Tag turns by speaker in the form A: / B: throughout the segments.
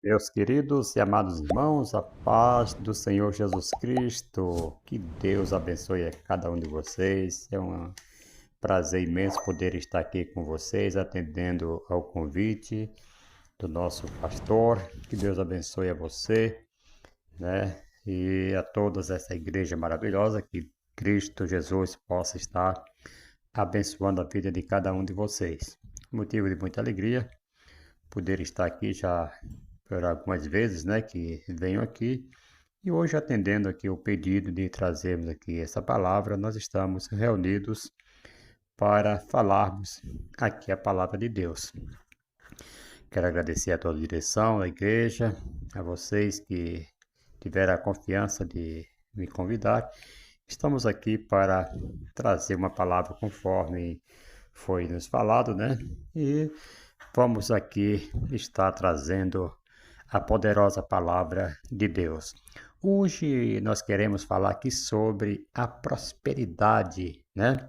A: Meus queridos e amados irmãos, a paz do Senhor Jesus Cristo, que Deus abençoe a cada um de vocês. É um prazer imenso poder estar aqui com vocês, atendendo ao convite do nosso pastor. Que Deus abençoe a você, né? E a toda essa igreja maravilhosa, que Cristo Jesus possa estar abençoando a vida de cada um de vocês. Motivo de muita alegria poder estar aqui já por algumas vezes, né, que venho aqui e hoje atendendo aqui o pedido de trazermos aqui essa palavra, nós estamos reunidos para falarmos aqui a palavra de Deus. Quero agradecer a toda a direção da igreja, a vocês que tiveram a confiança de me convidar. Estamos aqui para trazer uma palavra conforme foi nos falado, né? E vamos aqui estar trazendo a poderosa palavra de Deus. Hoje nós queremos falar aqui sobre a prosperidade, né?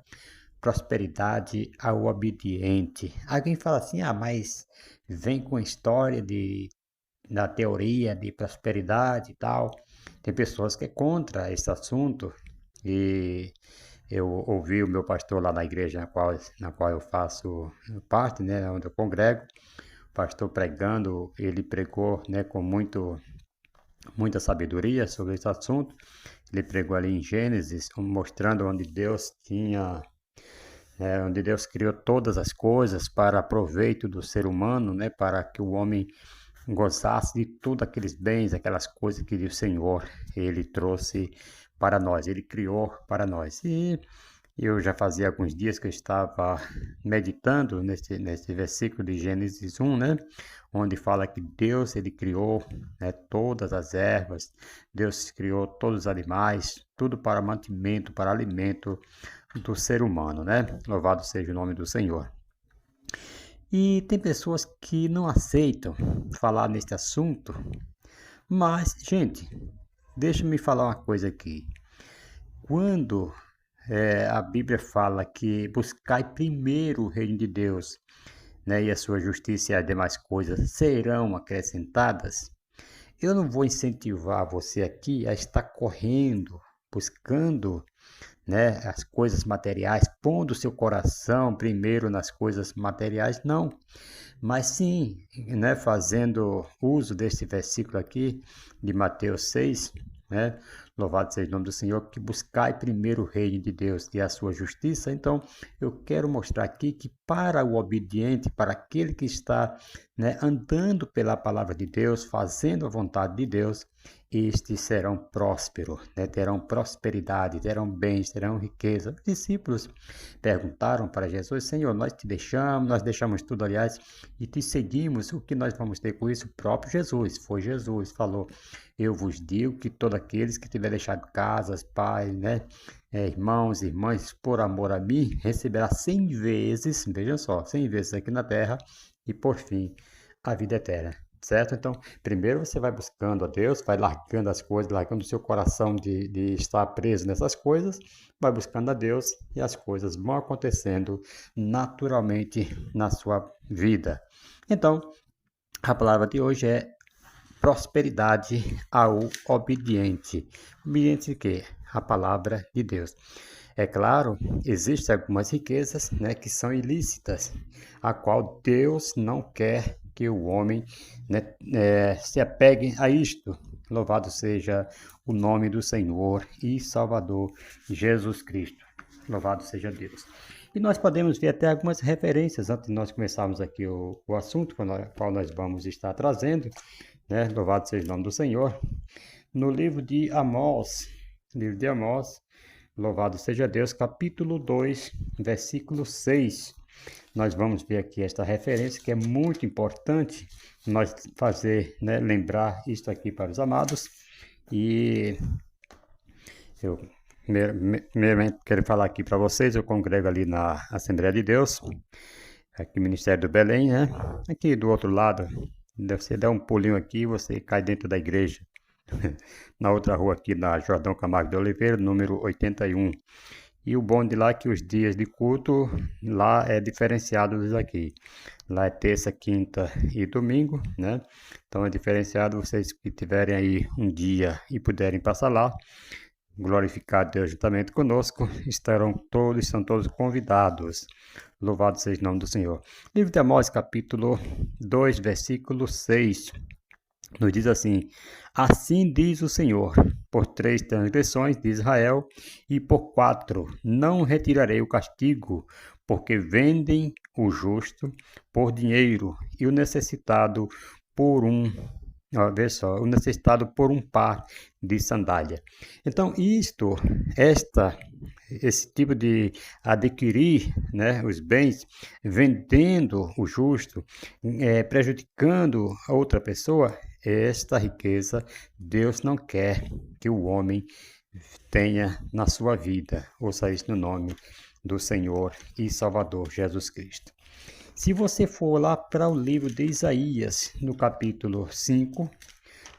A: Prosperidade ao obediente. Alguém fala assim, mas vem com história da teoria de prosperidade e tal. Tem pessoas que é contra esse assunto e eu ouvi o meu pastor lá na igreja na qual eu faço parte, né, onde eu congrego, o pastor pregando, ele pregou, né, com muita sabedoria sobre esse assunto. Ele pregou ali em Gênesis, mostrando onde Deus criou todas as coisas para proveito do ser humano, né, para que o homem gozasse de tudo aqueles bens, aquelas coisas que o Senhor ele trouxe para nós, ele criou para nós. E eu já fazia alguns dias que eu estava meditando nesse versículo de Gênesis 1, né? Onde fala que Deus ele criou, né, todas as ervas, Deus criou todos os animais, tudo para mantimento, para alimento do ser humano, né? Louvado seja o nome do Senhor. E tem pessoas que não aceitam falar neste assunto, mas, gente, deixa-me falar uma coisa aqui. Quando a Bíblia fala que buscai primeiro o reino de Deus, né, e a sua justiça e as demais coisas serão acrescentadas, eu não vou incentivar você aqui a estar correndo, buscando, né, as coisas materiais, pondo o seu coração primeiro nas coisas materiais, não. Mas sim, né, fazendo uso desse versículo aqui de Mateus 6, né, louvado seja o nome do Senhor, que buscai primeiro o reino de Deus e a sua justiça. Então, eu quero mostrar aqui que para o obediente, para aquele que está, né, andando pela palavra de Deus, fazendo a vontade de Deus, estes serão prósperos, né, terão prosperidade, terão bens, terão riqueza. Os discípulos perguntaram para Jesus: Senhor, nós deixamos tudo, aliás, e te seguimos, o que nós vamos ter com isso? O próprio Jesus, foi Jesus, falou: eu vos digo que todos aqueles que tiverem deixado casas, pais, né, irmãos, irmãs, por amor a mim, receberá 100 vezes, vejam só, 100 vezes aqui na terra, e por fim, a vida eterna. Certo? Então, primeiro você vai buscando a Deus, vai largando as coisas, largando o seu coração de estar preso nessas coisas, vai buscando a Deus e as coisas vão acontecendo naturalmente na sua vida. Então, a palavra de hoje é prosperidade ao obediente. Obediente de quê? A palavra de Deus. É claro, existem algumas riquezas, né, que são ilícitas, a qual Deus não quer que o homem, né, se apegue a isto. Louvado seja o nome do Senhor e Salvador Jesus Cristo. Louvado seja Deus. E nós podemos ver até algumas referências antes de nós começarmos aqui o assunto qual nós vamos estar trazendo, né? Louvado seja o nome do Senhor. No livro de Amós, louvado seja Deus, capítulo 2, versículo 6. Nós vamos ver aqui esta referência que é muito importante nós fazer, né, lembrar isto aqui para os amados. E eu primeiramente quero falar aqui para vocês, eu congrego ali na Assembleia de Deus, aqui no Ministério do Belém, né? Aqui do outro lado, você dá um pulinho aqui, você cai dentro da igreja. Na outra rua aqui, na Jordão Camargo de Oliveira, número 81. E o bom de lá é que os dias de culto lá é diferenciado dos aqui. Lá é terça, quinta e domingo, né? Então é diferenciado. Vocês que tiverem aí um dia e puderem passar lá, glorificar Deus juntamente conosco, estão todos convidados. Louvado seja o nome do Senhor. Livro de Amós, capítulo 2, versículo 6. Nos diz assim: assim diz o Senhor, por 3 transgressões de Israel e por 4 não retirarei o castigo, porque vendem o justo por dinheiro e o necessitado por vê só, o necessitado por um par de sandália. Então, esse tipo de adquirir, né, os bens, vendendo o justo, prejudicando a outra pessoa, esta riqueza Deus não quer que o homem tenha na sua vida. Ouça isso no nome do Senhor e Salvador Jesus Cristo. Se você for lá para o livro de Isaías, no capítulo 5,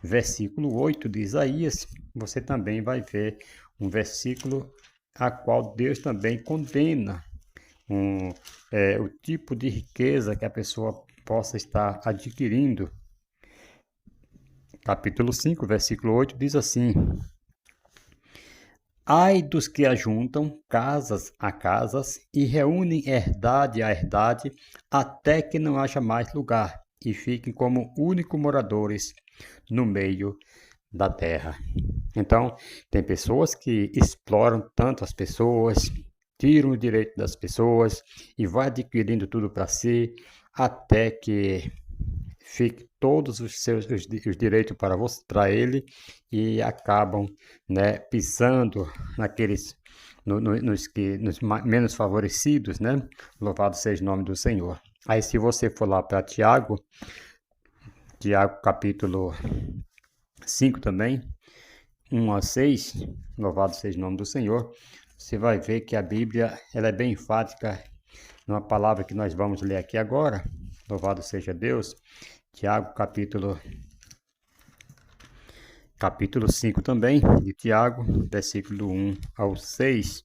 A: versículo 8 de Isaías, você também vai ver um versículo a qual Deus também condena o tipo de riqueza que a pessoa possa estar adquirindo. Capítulo 5, versículo 8 diz assim: ai dos que ajuntam casas a casas e reúnem herdade a herdade, até que não haja mais lugar, e fiquem como únicos moradores no meio da terra. Então, tem pessoas que exploram tanto as pessoas, tiram o direito das pessoas e vai adquirindo tudo para si, até que fique todos os direitos para ele e acabam, né, pisando nos menos favorecidos, né? Louvado seja o nome do Senhor. Aí se você for lá para Tiago capítulo 5 também, 1 a 6, louvado seja o nome do Senhor, você vai ver que a Bíblia ela é bem enfática numa palavra que nós vamos ler aqui agora, louvado seja Deus. Tiago, capítulo 5 também, de Tiago, versículo 1 ao 6.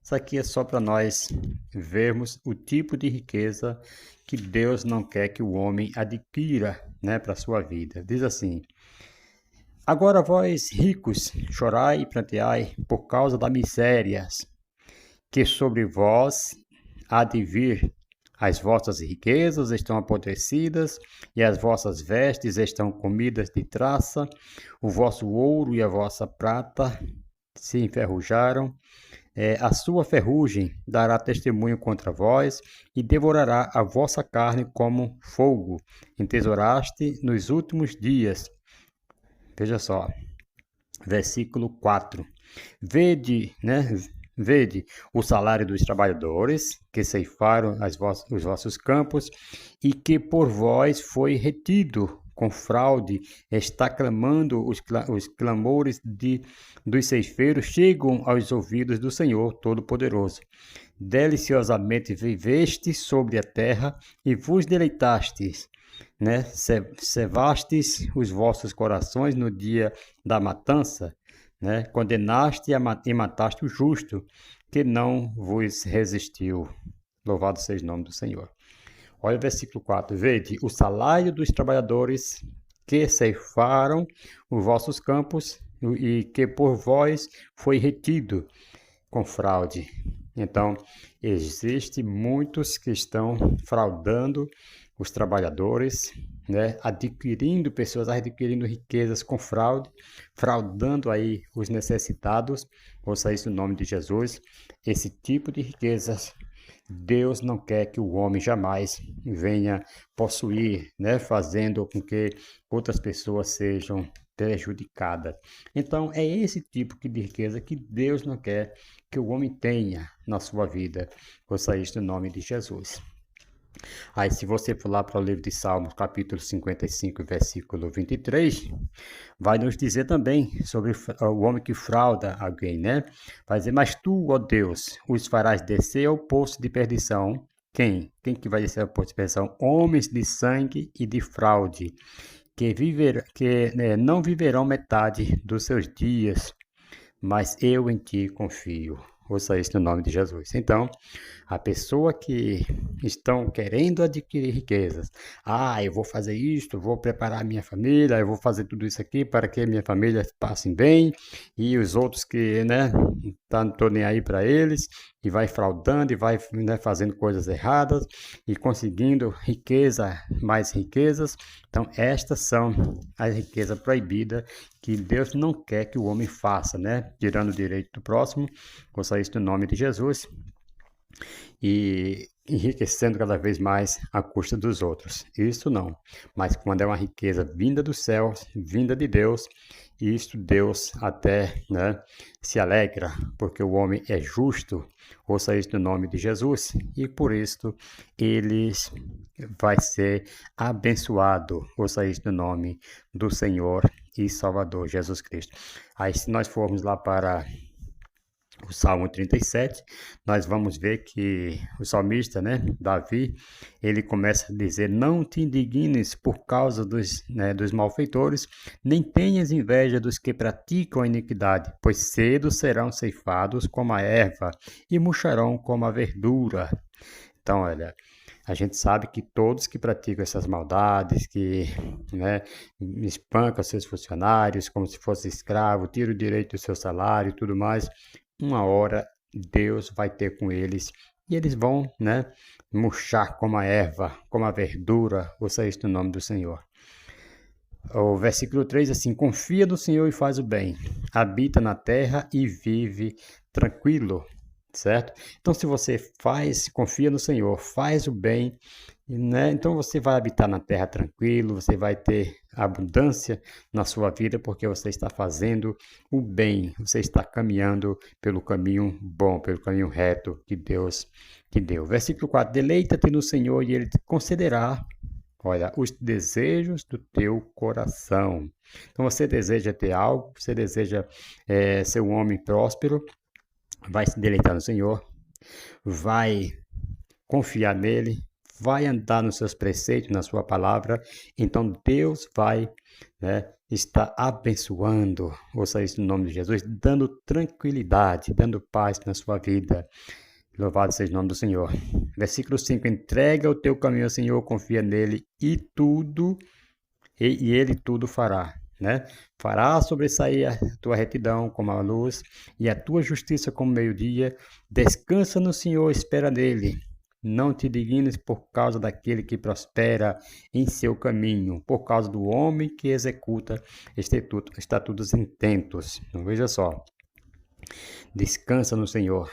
A: Isso aqui é só para nós vermos o tipo de riqueza que Deus não quer que o homem adquira, né, para a sua vida. Diz assim: agora vós ricos, chorai e pranteai por causa das misérias, que sobre vós há de vir. As vossas riquezas estão apodrecidas, e as vossas vestes estão comidas de traça. O vosso ouro e a vossa prata se enferrujaram. A sua ferrugem dará testemunho contra vós, e devorará a vossa carne como fogo. Entesouraste nos últimos dias. Veja só, versículo 4. Vede, né? Vede o salário dos trabalhadores que ceifaram os vossos campos e que por vós foi retido com fraude. Está clamando, os clamores dos ceifeiros chegam aos ouvidos do Senhor Todo-Poderoso. Deliciosamente viveste sobre a terra e vos deleitastes, né? Cevastes os vossos corações no dia da matança, né? Condenaste e mataste o justo, que não vos resistiu. Louvado seja o nome do Senhor. Olha o versículo 4. Vede o salário dos trabalhadores que ceifaram os vossos campos e que por vós foi retido com fraude. Então, existem muitos que estão fraudando os trabalhadores, né? Pessoas adquirindo riquezas com fraude, fraudando aí os necessitados. Ouça isso no nome de Jesus. Esse tipo de riquezas Deus não quer que o homem jamais venha possuir, né? Fazendo com que outras pessoas sejam prejudicadas. Então, é esse tipo de riqueza que Deus não quer que o homem tenha na sua vida. Ouça isso no nome de Jesus. Aí, se você for lá para o livro de Salmos, capítulo 55, versículo 23, vai nos dizer também sobre o homem que frauda alguém, né? Vai dizer: mas tu, ó Deus, os farás descer ao poço de perdição. Quem? Quem que vai descer ao poço de perdição? Homens de sangue e de fraude, que não viverão metade dos seus dias, mas eu em ti confio. Ouça isso no nome de Jesus. Então, a pessoa que estão querendo adquirir riquezas, eu vou fazer isto, vou preparar a minha família, eu vou fazer tudo isso aqui para que minha família passe bem, e os outros que, né, não estou nem aí para eles, e vai fraudando, e vai, né, fazendo coisas erradas, e conseguindo riqueza, mais riquezas. Então, estas são as riquezas proibidas que Deus não quer que o homem faça, né? Tirando o direito do próximo, ouça isso no nome de Jesus, e enriquecendo cada vez mais à custa dos outros. Isso não. Mas quando é uma riqueza vinda do céu, vinda de Deus, isto Deus até, né, se alegra, porque o homem é justo. Ouça isso no nome de Jesus, e por isso ele vai ser abençoado. Ouça isso no nome do Senhor e Salvador Jesus Cristo. Aí, se nós formos lá para o Salmo 37, nós vamos ver que o salmista, né, Davi, ele começa a dizer: não te indignes por causa dos malfeitores, nem tenhas inveja dos que praticam a iniquidade, pois cedo serão ceifados como a erva e murcharão como a verdura. Então, olha, a gente sabe que todos que praticam essas maldades, que, né, espancam seus funcionários como se fosse escravo, tiram o direito do seu salário e tudo mais, uma hora Deus vai ter com eles e eles vão, né, murchar como a erva, como a verdura. Ouça isso no nome do Senhor. O versículo 3, assim: confia no Senhor e faz o bem, habita na terra e vive tranquilo. Certo? Então, se você confia no Senhor, faz o bem, né? Então você vai habitar na terra tranquilo, você vai ter abundância na sua vida, porque você está fazendo o bem, você está caminhando pelo caminho bom, pelo caminho reto que Deus te deu. Versículo 4, deleita-te no Senhor e Ele te concederá, olha, os desejos do teu coração. Então você deseja ter algo, você deseja ser um homem próspero, vai se deleitar no Senhor, vai confiar nele, vai andar nos seus preceitos, na sua palavra, então Deus vai, né, estar abençoando, ouça isso no nome de Jesus, dando tranquilidade, dando paz na sua vida. Louvado seja o nome do Senhor. Versículo 5, entrega o teu caminho ao Senhor, confia nele e ele tudo fará. Né? Fará sobressair a tua retidão como a luz e a tua justiça como meio-dia. Descansa no Senhor, espera nele. Não te dignes por causa daquele que prospera em seu caminho, por causa do homem que executa estatutos intentos. Então, veja só. Descansa no Senhor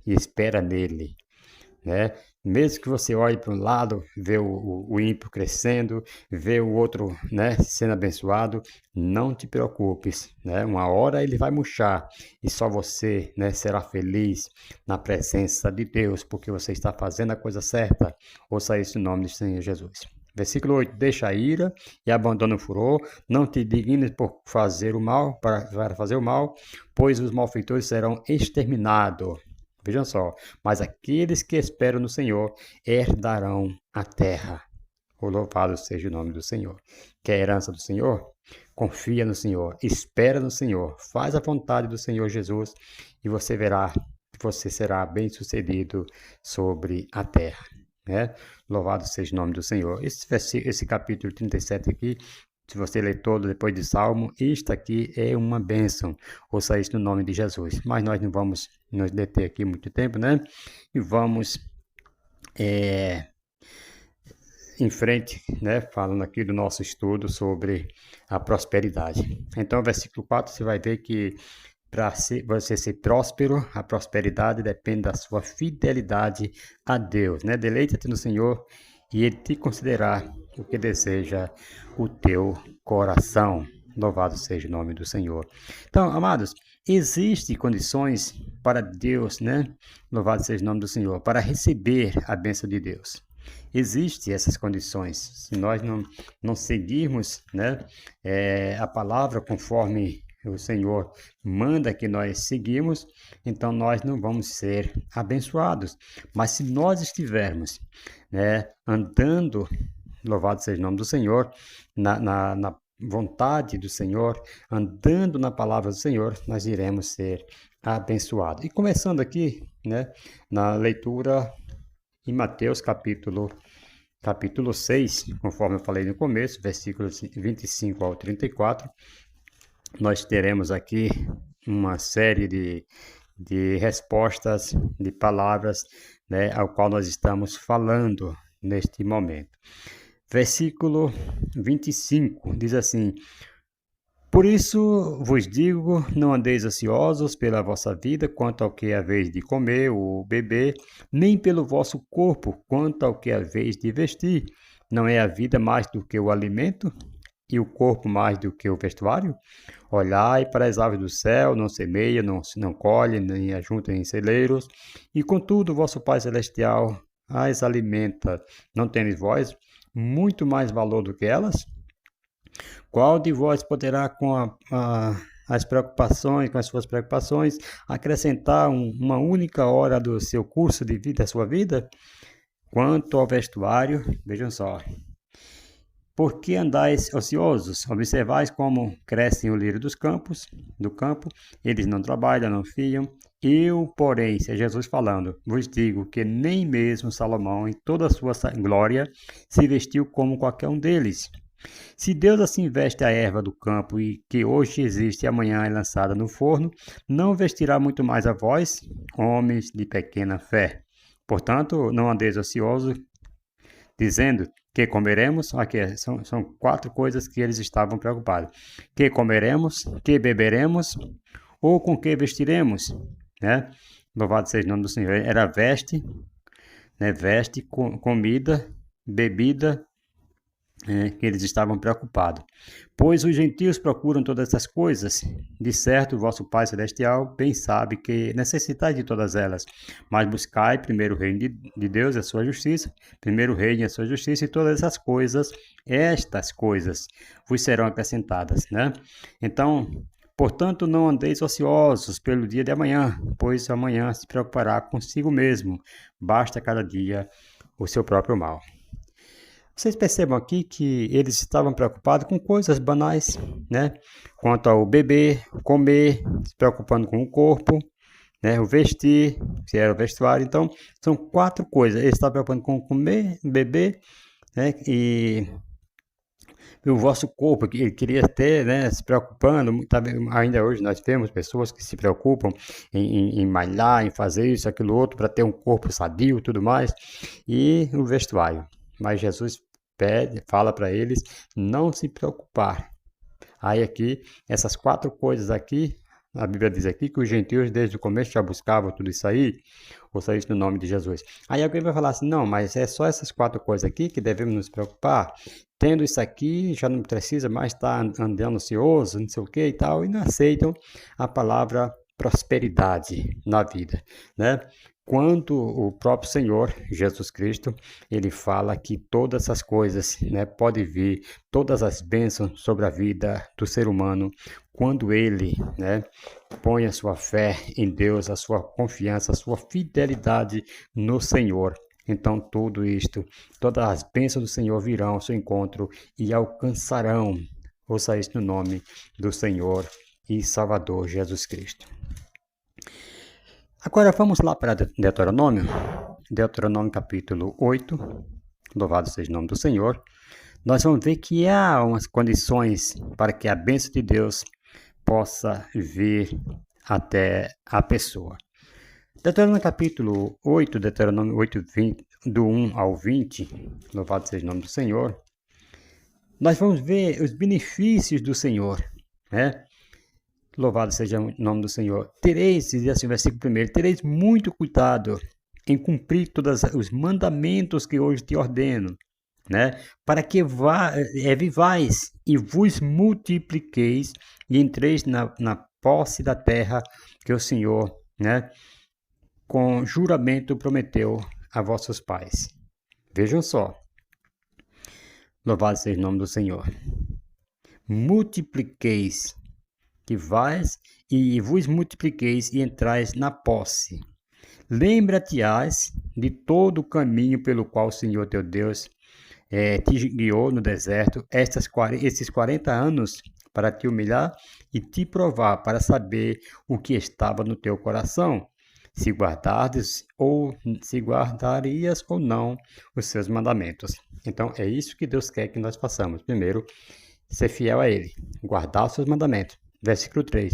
A: e espera nele. Né? Mesmo que você olhe para um lado, vê o ímpio crescendo, vê o outro, né, sendo abençoado, não te preocupes, né? Uma hora ele vai murchar e só você, né, será feliz na presença de Deus, porque você está fazendo a coisa certa. Ouça isso em nome do Senhor Jesus. Versículo 8, deixa a ira e abandona o furor, não te dignes por fazer o mal, para fazer o mal, pois os malfeitores serão exterminados. Vejam só, mas aqueles que esperam no Senhor herdarão a terra. O louvado seja o nome do Senhor. Quer a herança do Senhor? Confia no Senhor, espera no Senhor, faz a vontade do Senhor Jesus e você verá que você será bem-sucedido sobre a terra. Né? Louvado seja o nome do Senhor. Esse capítulo 37 aqui, se você ler todo depois de Salmo, isto aqui é uma bênção. Ouça isso no nome de Jesus. Mas nós não vamos nos deter aqui muito tempo, né? E vamos em frente, né? Falando aqui do nosso estudo sobre a prosperidade. Então, versículo 4, você vai ver que para você ser próspero, a prosperidade depende da sua fidelidade a Deus, né? Deleita-te no Senhor e Ele te considerará o que deseja o teu coração. Louvado seja o nome do Senhor. Então, amados, existem condições para Deus, né? Louvado seja o nome do Senhor, para receber a bênção de Deus. Existem essas condições. Se nós não seguirmos, né, a palavra conforme o Senhor manda que nós seguimos, então nós não vamos ser abençoados. Mas se nós estivermos, né, andando, louvado seja o nome do Senhor, vontade do Senhor, andando na palavra do Senhor, nós iremos ser abençoados. E começando aqui, né, na leitura em Mateus capítulo 6, conforme eu falei no começo, versículos 25 ao 34, nós teremos aqui uma série de respostas, de palavras, né, ao qual nós estamos falando neste momento. Versículo 25 diz assim: Por isso vos digo, não andeis ansiosos pela vossa vida, quanto ao que haveis de comer ou beber, nem pelo vosso corpo, quanto ao que haveis de vestir. Não é a vida mais do que o alimento, e o corpo mais do que o vestuário? Olhai para as aves do céu, não semeia, não colhe, nem ajunta em celeiros, e contudo vosso Pai Celestial as alimenta. Não tendes vós muito mais valor do que elas? Qual de vós poderá, com as preocupações, com as suas preocupações, acrescentar uma única hora do seu curso de vida, da sua vida? Quanto ao vestuário, vejam só. Por que andais ociosos? Observais como crescem o lírio do campo, eles não trabalham, não fiam. Eu, porém, se é Jesus falando, vos digo que nem mesmo Salomão, em toda a sua glória, se vestiu como qualquer um deles. Se Deus assim veste a erva do campo e que hoje existe e amanhã é lançada no forno, não vestirá muito mais a vós, homens de pequena fé. Portanto, não andeis ociosos, dizendo que comeremos. Aqui são 4 coisas que eles estavam preocupados. Que comeremos, que beberemos, ou com que vestiremos, né? Louvado seja o nome do Senhor. Era veste, né? Veste, comida, bebida, que eles estavam preocupados. Pois os gentios procuram todas essas coisas. De certo, o vosso Pai Celestial bem sabe que necessitais de todas elas. Mas buscai primeiro o reino de Deus e a sua justiça. Primeiro o reino e a sua justiça, e todas essas coisas, estas coisas, vos serão acrescentadas, né? Então, portanto, não andeis ociosos pelo dia de amanhã, pois amanhã se preocupará consigo mesmo. Basta cada dia o seu próprio mal. Vocês percebam aqui que eles estavam preocupados com coisas banais, né? Quanto ao beber, comer, se preocupando com o corpo, né? O vestir, se era o vestuário. Então, são 4 coisas. Eles estavam preocupando com comer, beber, né? E o vosso corpo, que ele queria ter, né? Se preocupando. Ainda hoje nós temos pessoas que se preocupam em malhar, em fazer isso, aquilo, outro, para ter um corpo sadio e tudo mais. E o vestuário. Mas Jesus fala para eles não se preocupar. Aí aqui, essas 4 coisas aqui, a Bíblia diz aqui que os gentios desde o começo já buscavam tudo isso aí, ou só isso no nome de Jesus. Aí alguém vai falar assim, não, mas é só essas 4 coisas aqui que devemos nos preocupar. Tendo isso aqui, já não precisa mais estar andando ansioso, não sei o que e tal, e não aceitam a palavra prosperidade na vida, né? Quando o próprio Senhor, Jesus Cristo, ele fala que todas essas coisas, né, pode vir, todas as bênçãos sobre a vida do ser humano, quando ele, né, põe a sua fé em Deus, a sua confiança, a sua fidelidade no Senhor. Então tudo isto, todas as bênçãos do Senhor virão ao seu encontro e alcançarão, ouça isso no nome do Senhor e Salvador Jesus Cristo. Agora vamos lá para Deuteronômio, capítulo 8, louvado seja o nome do Senhor. Nós vamos ver que há umas condições para que a bênção de Deus possa vir até a pessoa. Deuteronômio capítulo 8, Deuteronômio 8, 20, do 1 ao 20, louvado seja o nome do Senhor. Nós vamos ver os benefícios do Senhor, né? Louvado seja o nome do Senhor. Tereis, diz assim o versículo 1, tereis muito cuidado em cumprir todos os mandamentos que hoje te ordeno, né? Para que vivais e vos multipliqueis e entreis na posse da terra que o Senhor, né, com juramento prometeu a vossos pais. Vejam só. Louvado seja o nome do Senhor. Multipliqueis, que vais e vos multipliqueis e entrais na posse. Lembra-te-ás de todo o caminho pelo qual o Senhor teu Deus te guiou no deserto esses 40 anos para te humilhar e te provar, para saber o que estava no teu coração, se guardarias ou não os seus mandamentos. Então, é isso que Deus quer que nós façamos. Primeiro, ser fiel a Ele, guardar os seus mandamentos. Versículo 3.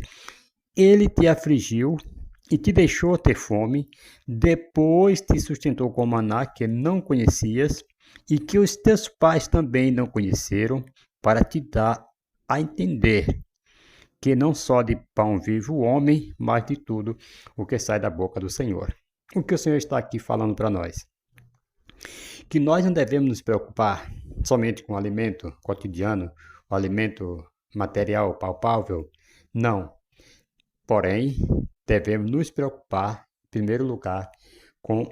A: Ele te afligiu e te deixou ter fome, depois te sustentou com maná que não conhecias e que os teus pais também não conheceram, para te dar a entender que não só de pão vive o homem, mas de tudo o que sai da boca do Senhor. O que o Senhor está aqui falando para nós? Que nós não devemos nos preocupar somente com o alimento cotidiano, o alimento material, palpável. Não. Porém, devemos nos preocupar, em primeiro lugar, com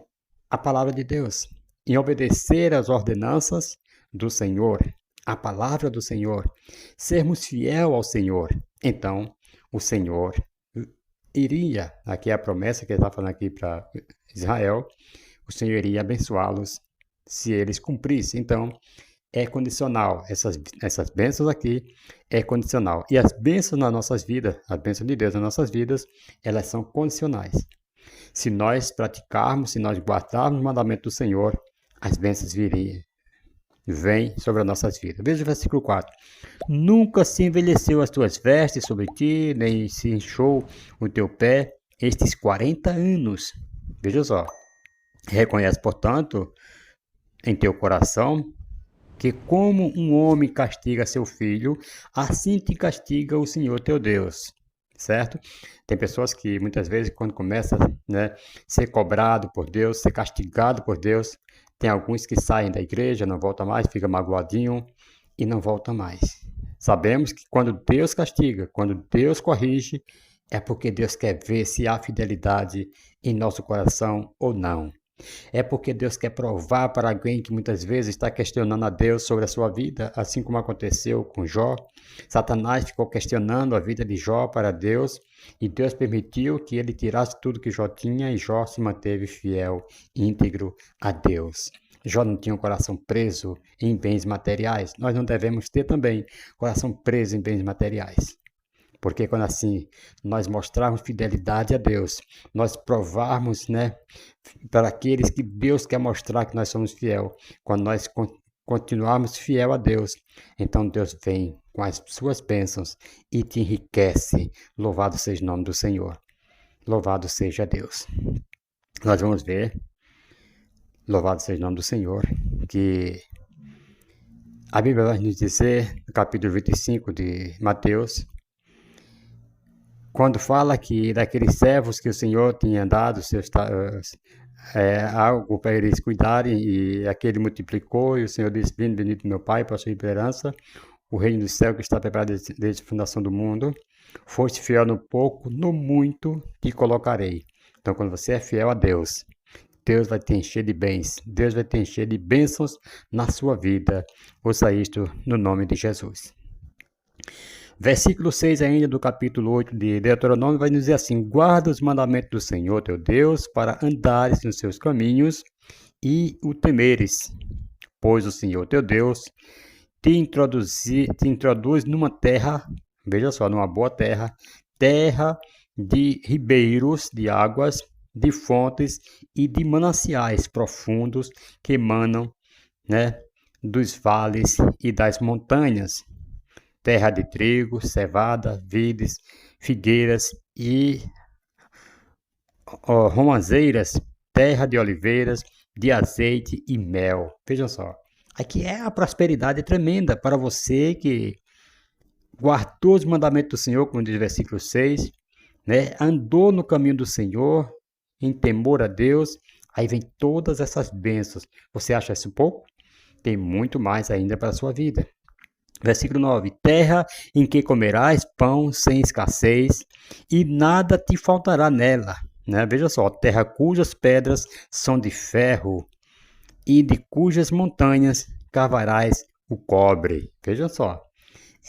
A: a palavra de Deus, em obedecer às ordenanças do Senhor, a palavra do Senhor, sermos fiel ao Senhor. Então, o Senhor iria, aqui é a promessa que ele está falando aqui para Israel, o Senhor iria abençoá-los se eles cumprissem. Então, é condicional. Essas bênçãos aqui é condicional. E as bênçãos nas nossas vidas, as bênçãos de Deus nas nossas vidas, elas são condicionais. Se nós praticarmos, se nós guardarmos o mandamento do Senhor, as bênçãos vêm sobre as nossas vidas. Veja o versículo 4. Nunca se envelheceu as tuas vestes sobre ti, nem se inchou o teu pé estes 40 anos. Veja só. Reconhece, portanto, em teu coração, que como um homem castiga seu filho, assim te castiga o Senhor teu Deus. Certo? Tem pessoas que muitas vezes, quando começa a ser cobrado por Deus, ser castigado por Deus, tem alguns que saem da igreja, não voltam mais, fica magoadinho e não voltam mais. Sabemos que quando Deus castiga, quando Deus corrige, é porque Deus quer ver se há fidelidade em nosso coração ou não. É porque Deus quer provar para alguém que muitas vezes está questionando a Deus sobre a sua vida, assim como aconteceu com Jó. Satanás ficou questionando a vida de Jó para Deus e Deus permitiu que ele tirasse tudo que Jó tinha e Jó se manteve fiel, íntegro a Deus. Jó não tinha um coração preso em bens materiais. Nós não devemos ter também coração preso em bens materiais. Porque quando assim nós mostrarmos fidelidade a Deus, nós provarmos, para aqueles que Deus quer mostrar que nós somos fiel, quando nós continuarmos fiel a Deus, então Deus vem com as suas bênçãos e te enriquece. Louvado seja o nome do Senhor. Louvado seja Deus. Nós vamos ver, louvado seja o nome do Senhor, que a Bíblia vai nos dizer, no capítulo 25 de Mateus, quando fala que daqueles servos que o Senhor tinha dado algo para eles cuidarem, e aquele multiplicou, e o Senhor disse: bendito meu Pai, para a sua herança, o reino do céu que está preparado desde a fundação do mundo. Foste fiel no pouco, no muito te colocarei. Então, quando você é fiel a Deus, Deus vai te encher de bens, Deus vai te encher de bênçãos na sua vida. Ouça isto no nome de Jesus. Versículo 6 ainda do capítulo 8 de Deuteronômio vai nos dizer assim: guarda os mandamentos do Senhor teu Deus para andares nos seus caminhos e o temeres, pois o Senhor teu Deus te introduz numa terra, veja só, numa boa terra, terra de ribeiros de águas, de fontes e de mananciais profundos que emanam, dos vales e das montanhas. Terra de trigo, cevada, vides, figueiras e romazeiras, terra de oliveiras, de azeite e mel. Vejam só, aqui é a prosperidade tremenda para você que guardou os mandamentos do Senhor, como diz o versículo 6, andou no caminho do Senhor, em temor a Deus, aí vem todas essas bênçãos. Você acha isso pouco? Tem muito mais ainda para a sua vida. Versículo 9, terra em que comerás pão sem escassez e nada te faltará nela. Veja só, terra cujas pedras são de ferro e de cujas montanhas cavarás o cobre. Veja só,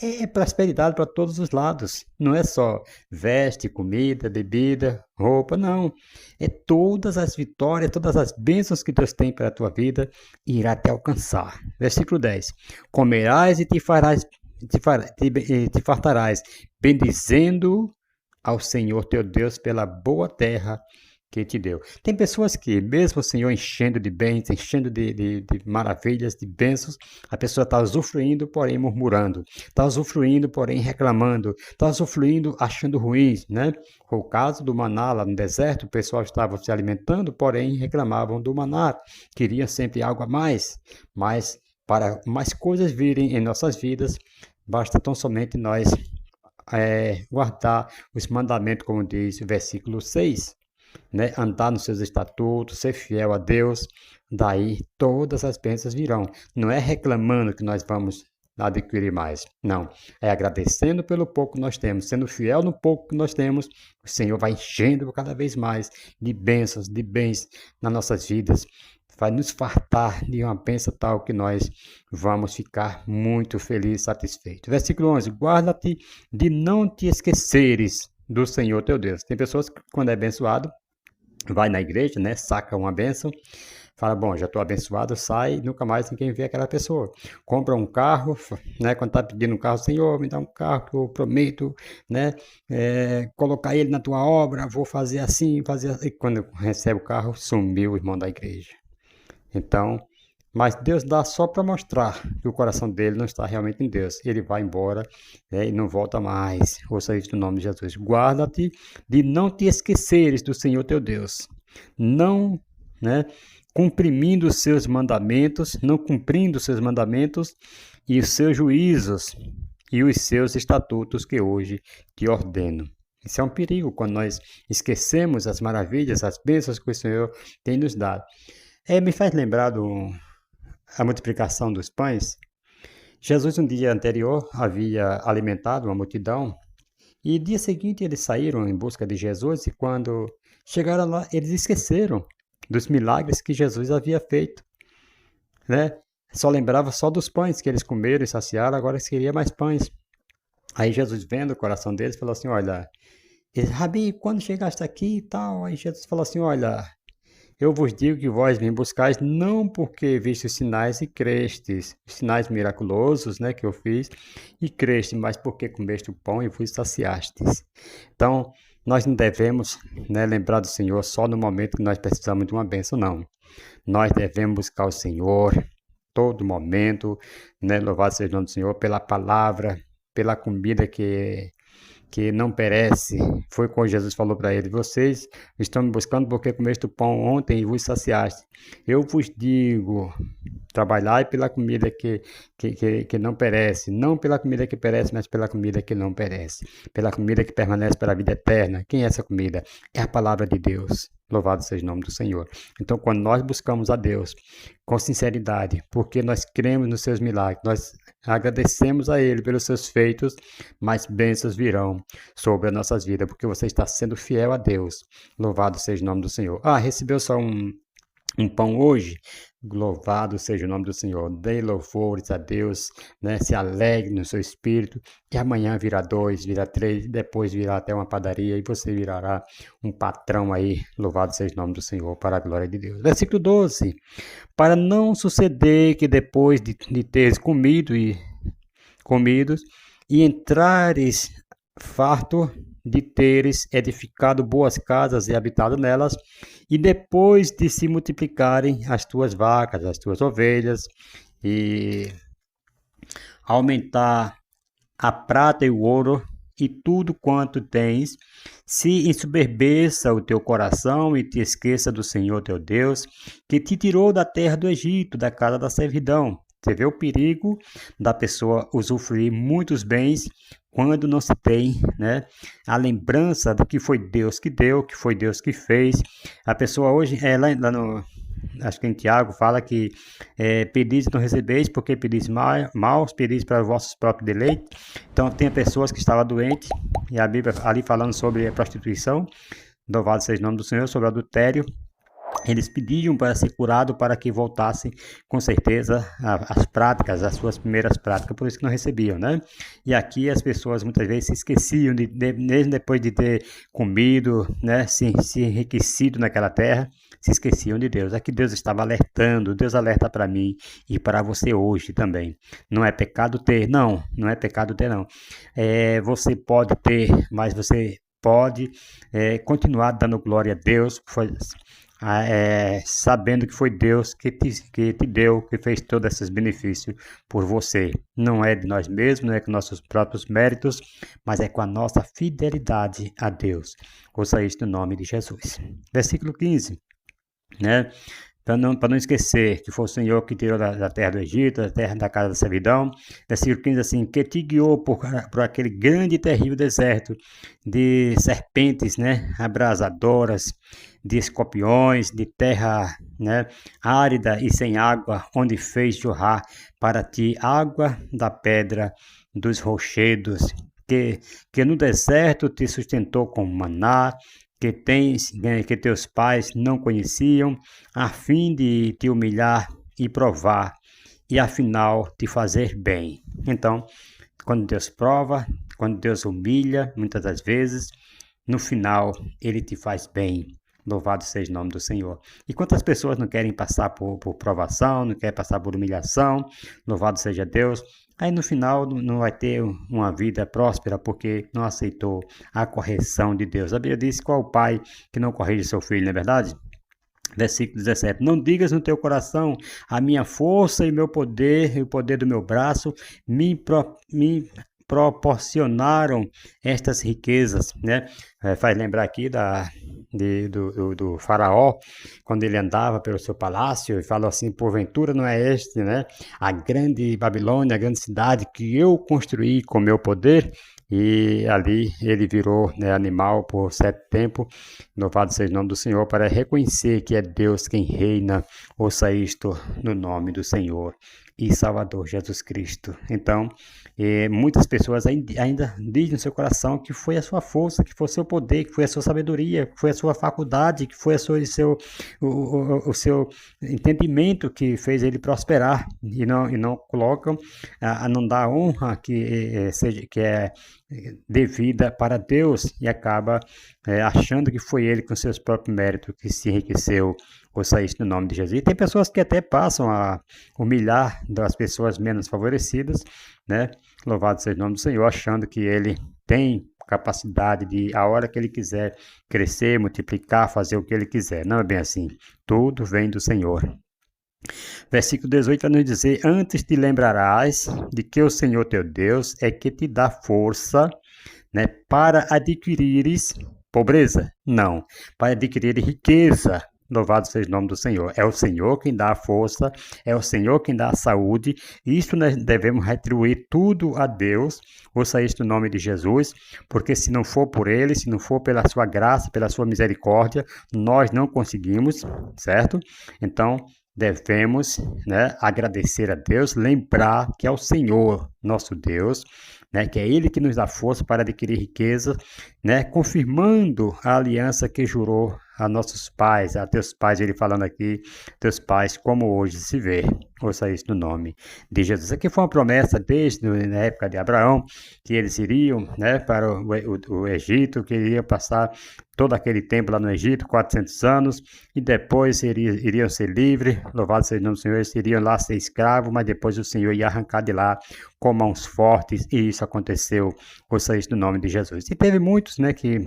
A: É prosperidade para todos os lados. Não é só veste, comida, bebida, roupa, não. É todas as vitórias, todas as bênçãos que Deus tem para a tua vida irá te alcançar. Versículo 10. Comerás e te fartarás, bendizendo ao Senhor teu Deus pela boa terra que te deu. Tem pessoas que, mesmo o Senhor enchendo de bens, enchendo de maravilhas, de bênçãos, a pessoa está usufruindo, porém murmurando, está usufruindo, porém reclamando, está usufruindo, achando ruim, né? Foi o caso do maná lá no deserto, o pessoal estava se alimentando, porém reclamavam do maná, queriam sempre algo a mais, mas para mais coisas virem em nossas vidas, basta tão somente nós guardar os mandamentos, como diz o versículo 6, né? Andar nos seus estatutos, ser fiel a Deus, daí todas as bênçãos virão. Não é reclamando que nós vamos adquirir mais, não. É agradecendo pelo pouco que nós temos, sendo fiel no pouco que nós temos, o Senhor vai enchendo cada vez mais de bênçãos, de bens nas nossas vidas. Vai nos fartar de uma bênção tal que nós vamos ficar muito felizes, satisfeitos. Versículo 11. Guarda-te de não te esqueceres do Senhor teu Deus. Tem pessoas que, quando é abençoado, vai na igreja, né, saca uma bênção, fala, bom, já estou abençoado, sai, nunca mais ninguém vê aquela pessoa. Compra um carro, né, quando está pedindo um carro, Senhor, me dá um carro que eu prometo, né, colocar ele na tua obra, vou fazer assim, fazer assim. E quando recebe o carro, sumiu o irmão da igreja. Então, mas Deus dá só para mostrar que o coração dele não está realmente em Deus. Ele vai embora, e não volta mais. Ouça isso no nome de Jesus. Guarda-te de não te esqueceres do Senhor teu Deus. Não, né, cumprindo os seus mandamentos, não cumprindo os seus mandamentos e os seus juízos e os seus estatutos que hoje te ordeno. Isso é um perigo quando nós esquecemos as maravilhas, as bênçãos que o Senhor tem nos dado. Me faz lembrar a multiplicação dos pães. Jesus, no dia anterior, havia alimentado uma multidão e no dia seguinte eles saíram em busca de Jesus e quando chegaram lá, eles esqueceram dos milagres que Jesus havia feito, né? Só lembrava só dos pães que eles comeram e saciaram, agora eles queriam mais pães. Aí Jesus, vendo o coração deles, falou assim, olha, Rabi, quando chegaste aqui e tal, aí Jesus falou assim, olha, eu vos digo que vós me buscais não porque viste os sinais e crestes, os sinais miraculosos, né, que eu fiz, e creste, mas porque comeste o pão e vos saciastes. Então, nós não devemos, né, lembrar do Senhor só no momento que nós precisamos de uma bênção, não. Nós devemos buscar o Senhor todo momento, né, louvado seja o nome do Senhor, pela palavra, pela comida que não perece. Foi quando Jesus falou para ele, vocês estão me buscando porque comeste o pão ontem e vos saciaste. Eu vos digo, trabalhai pela comida que não perece, não pela comida que perece, mas pela comida que não perece, pela comida que permanece para a vida eterna. Quem é essa comida? É a palavra de Deus. Louvado seja o nome do Senhor. Então, quando nós buscamos a Deus com sinceridade, porque nós cremos nos seus milagres, nós agradecemos a Ele pelos seus feitos, mais bênçãos virão sobre as nossas vidas, porque você está sendo fiel a Deus. Louvado seja o nome do Senhor. Recebeu só um pão hoje? Louvado seja o nome do Senhor. Dê louvores a Deus, né? Se alegre no seu espírito. E amanhã virá 2, virá 3, depois virá até uma padaria e você virará um patrão aí. Louvado seja o nome do Senhor, para a glória de Deus. Versículo 12. Para não suceder que depois de teres comidos e entrares farto de teres edificado boas casas e habitado nelas, e depois de se multiplicarem as tuas vacas, as tuas ovelhas, e aumentar a prata e o ouro, e tudo quanto tens, se ensoberbeça o teu coração e te esqueça do Senhor teu Deus, que te tirou da terra do Egito, da casa da servidão. Você vê o perigo da pessoa usufruir muitos bens quando não se tem, né, a lembrança do que foi Deus que deu, que foi Deus que fez. A pessoa hoje, lá no, acho que em Tiago fala que pedis e não recebeis, porque pedis maus, pedis para os vossos próprios deleites. Então tem pessoas que estavam doentes, e a Bíblia ali falando sobre a prostituição, louvado seja o nome do Senhor, sobre o adultério. Eles pediam para ser curado para que voltassem, com certeza, às práticas, às suas primeiras práticas, por isso que não recebiam, né? E aqui as pessoas muitas vezes se esqueciam, mesmo depois de ter comido, né, se enriquecido naquela terra, se esqueciam de Deus. Aqui Deus estava alertando, Deus alerta para mim e para você hoje também. Não é pecado ter, não é pecado ter, não. Você pode ter, mas você pode continuar dando glória a Deus, sabendo que foi Deus que te deu, que fez todos esses benefícios por você. Não é de nós mesmos, não é com nossos próprios méritos, mas é com a nossa fidelidade a Deus. Ouça isso no nome de Jesus. Versículo 15, né? Para não esquecer que foi o Senhor que tirou da terra do Egito, da terra da casa da servidão. Versículo 15 assim, que te guiou por aquele grande e terrível deserto de serpentes, né, abrasadoras, de escorpiões, de terra, né, árida e sem água, onde fez jorrar para ti água da pedra dos rochedos, que no deserto te sustentou com maná, que teus pais não conheciam, a fim de te humilhar e provar, e afinal te fazer bem. Então, quando Deus prova, quando Deus humilha, muitas das vezes, no final ele te faz bem. Louvado seja o nome do Senhor. E quantas pessoas não querem passar por provação, não querem passar por humilhação, louvado seja Deus. Aí no final não vai ter uma vida próspera porque não aceitou a correção de Deus. A Bíblia diz qual o pai que não corrige seu filho, não é verdade? Versículo 17, não digas no teu coração, a minha força e meu poder, e o poder do meu braço me proporcionaram estas riquezas, né? Faz lembrar aqui do faraó, quando ele andava pelo seu palácio e falou assim, porventura não é este, né? A grande Babilônia, a grande cidade que eu construí com meu poder, e ali ele virou, né, animal por 7 tempos. Louvado seja o nome do Senhor, para reconhecer que é Deus quem reina. Ouça isto no nome do Senhor e Salvador Jesus Cristo. Então, muitas pessoas ainda dizem no seu coração que foi a sua força, que foi o seu poder, que foi a sua sabedoria, que foi a sua faculdade, que foi o seu entendimento que fez ele prosperar, e não colocam, não dá honra que é devida para Deus, e acaba achando que foi ele com seus próprios méritos que se enriqueceu. Ouça isso no nome de Jesus. E tem pessoas que até passam a humilhar as pessoas menos favorecidas, né? Louvado seja o nome do Senhor, achando que ele tem capacidade de, a hora que ele quiser, crescer, multiplicar, fazer o que ele quiser. Não é bem assim. Tudo vem do Senhor. Versículo 18 vai nos dizer, antes te lembrarás de que o Senhor teu Deus é que te dá força, né, para adquirires pobreza? Não, para adquirir riqueza. Louvado seja o nome do Senhor. É o Senhor quem dá a força, é o Senhor quem dá a saúde. Isso nós devemos retribuir tudo a Deus. Ouça isso no nome de Jesus, porque se não for por Ele, se não for pela sua graça, pela sua misericórdia, nós não conseguimos, certo? Então, devemos, né, agradecer a Deus, lembrar que é o Senhor, nosso Deus, né, que é Ele que nos dá força para adquirir riqueza, né, confirmando a aliança que jurou a nossos pais, a teus pais, ele falando aqui, teus pais, como hoje se vê. Ouça isso no nome de Jesus. Aqui foi uma promessa desde a época de Abraão, que eles iriam, né, para o Egito, que iriam passar todo aquele tempo lá no Egito, 400 anos, e depois iriam ser livres, louvado seja o nome do Senhor, eles iriam lá ser escravos, mas depois o Senhor ia arrancar de lá com mãos fortes, e isso aconteceu. Ouça isso no nome de Jesus. E teve muitos, né, que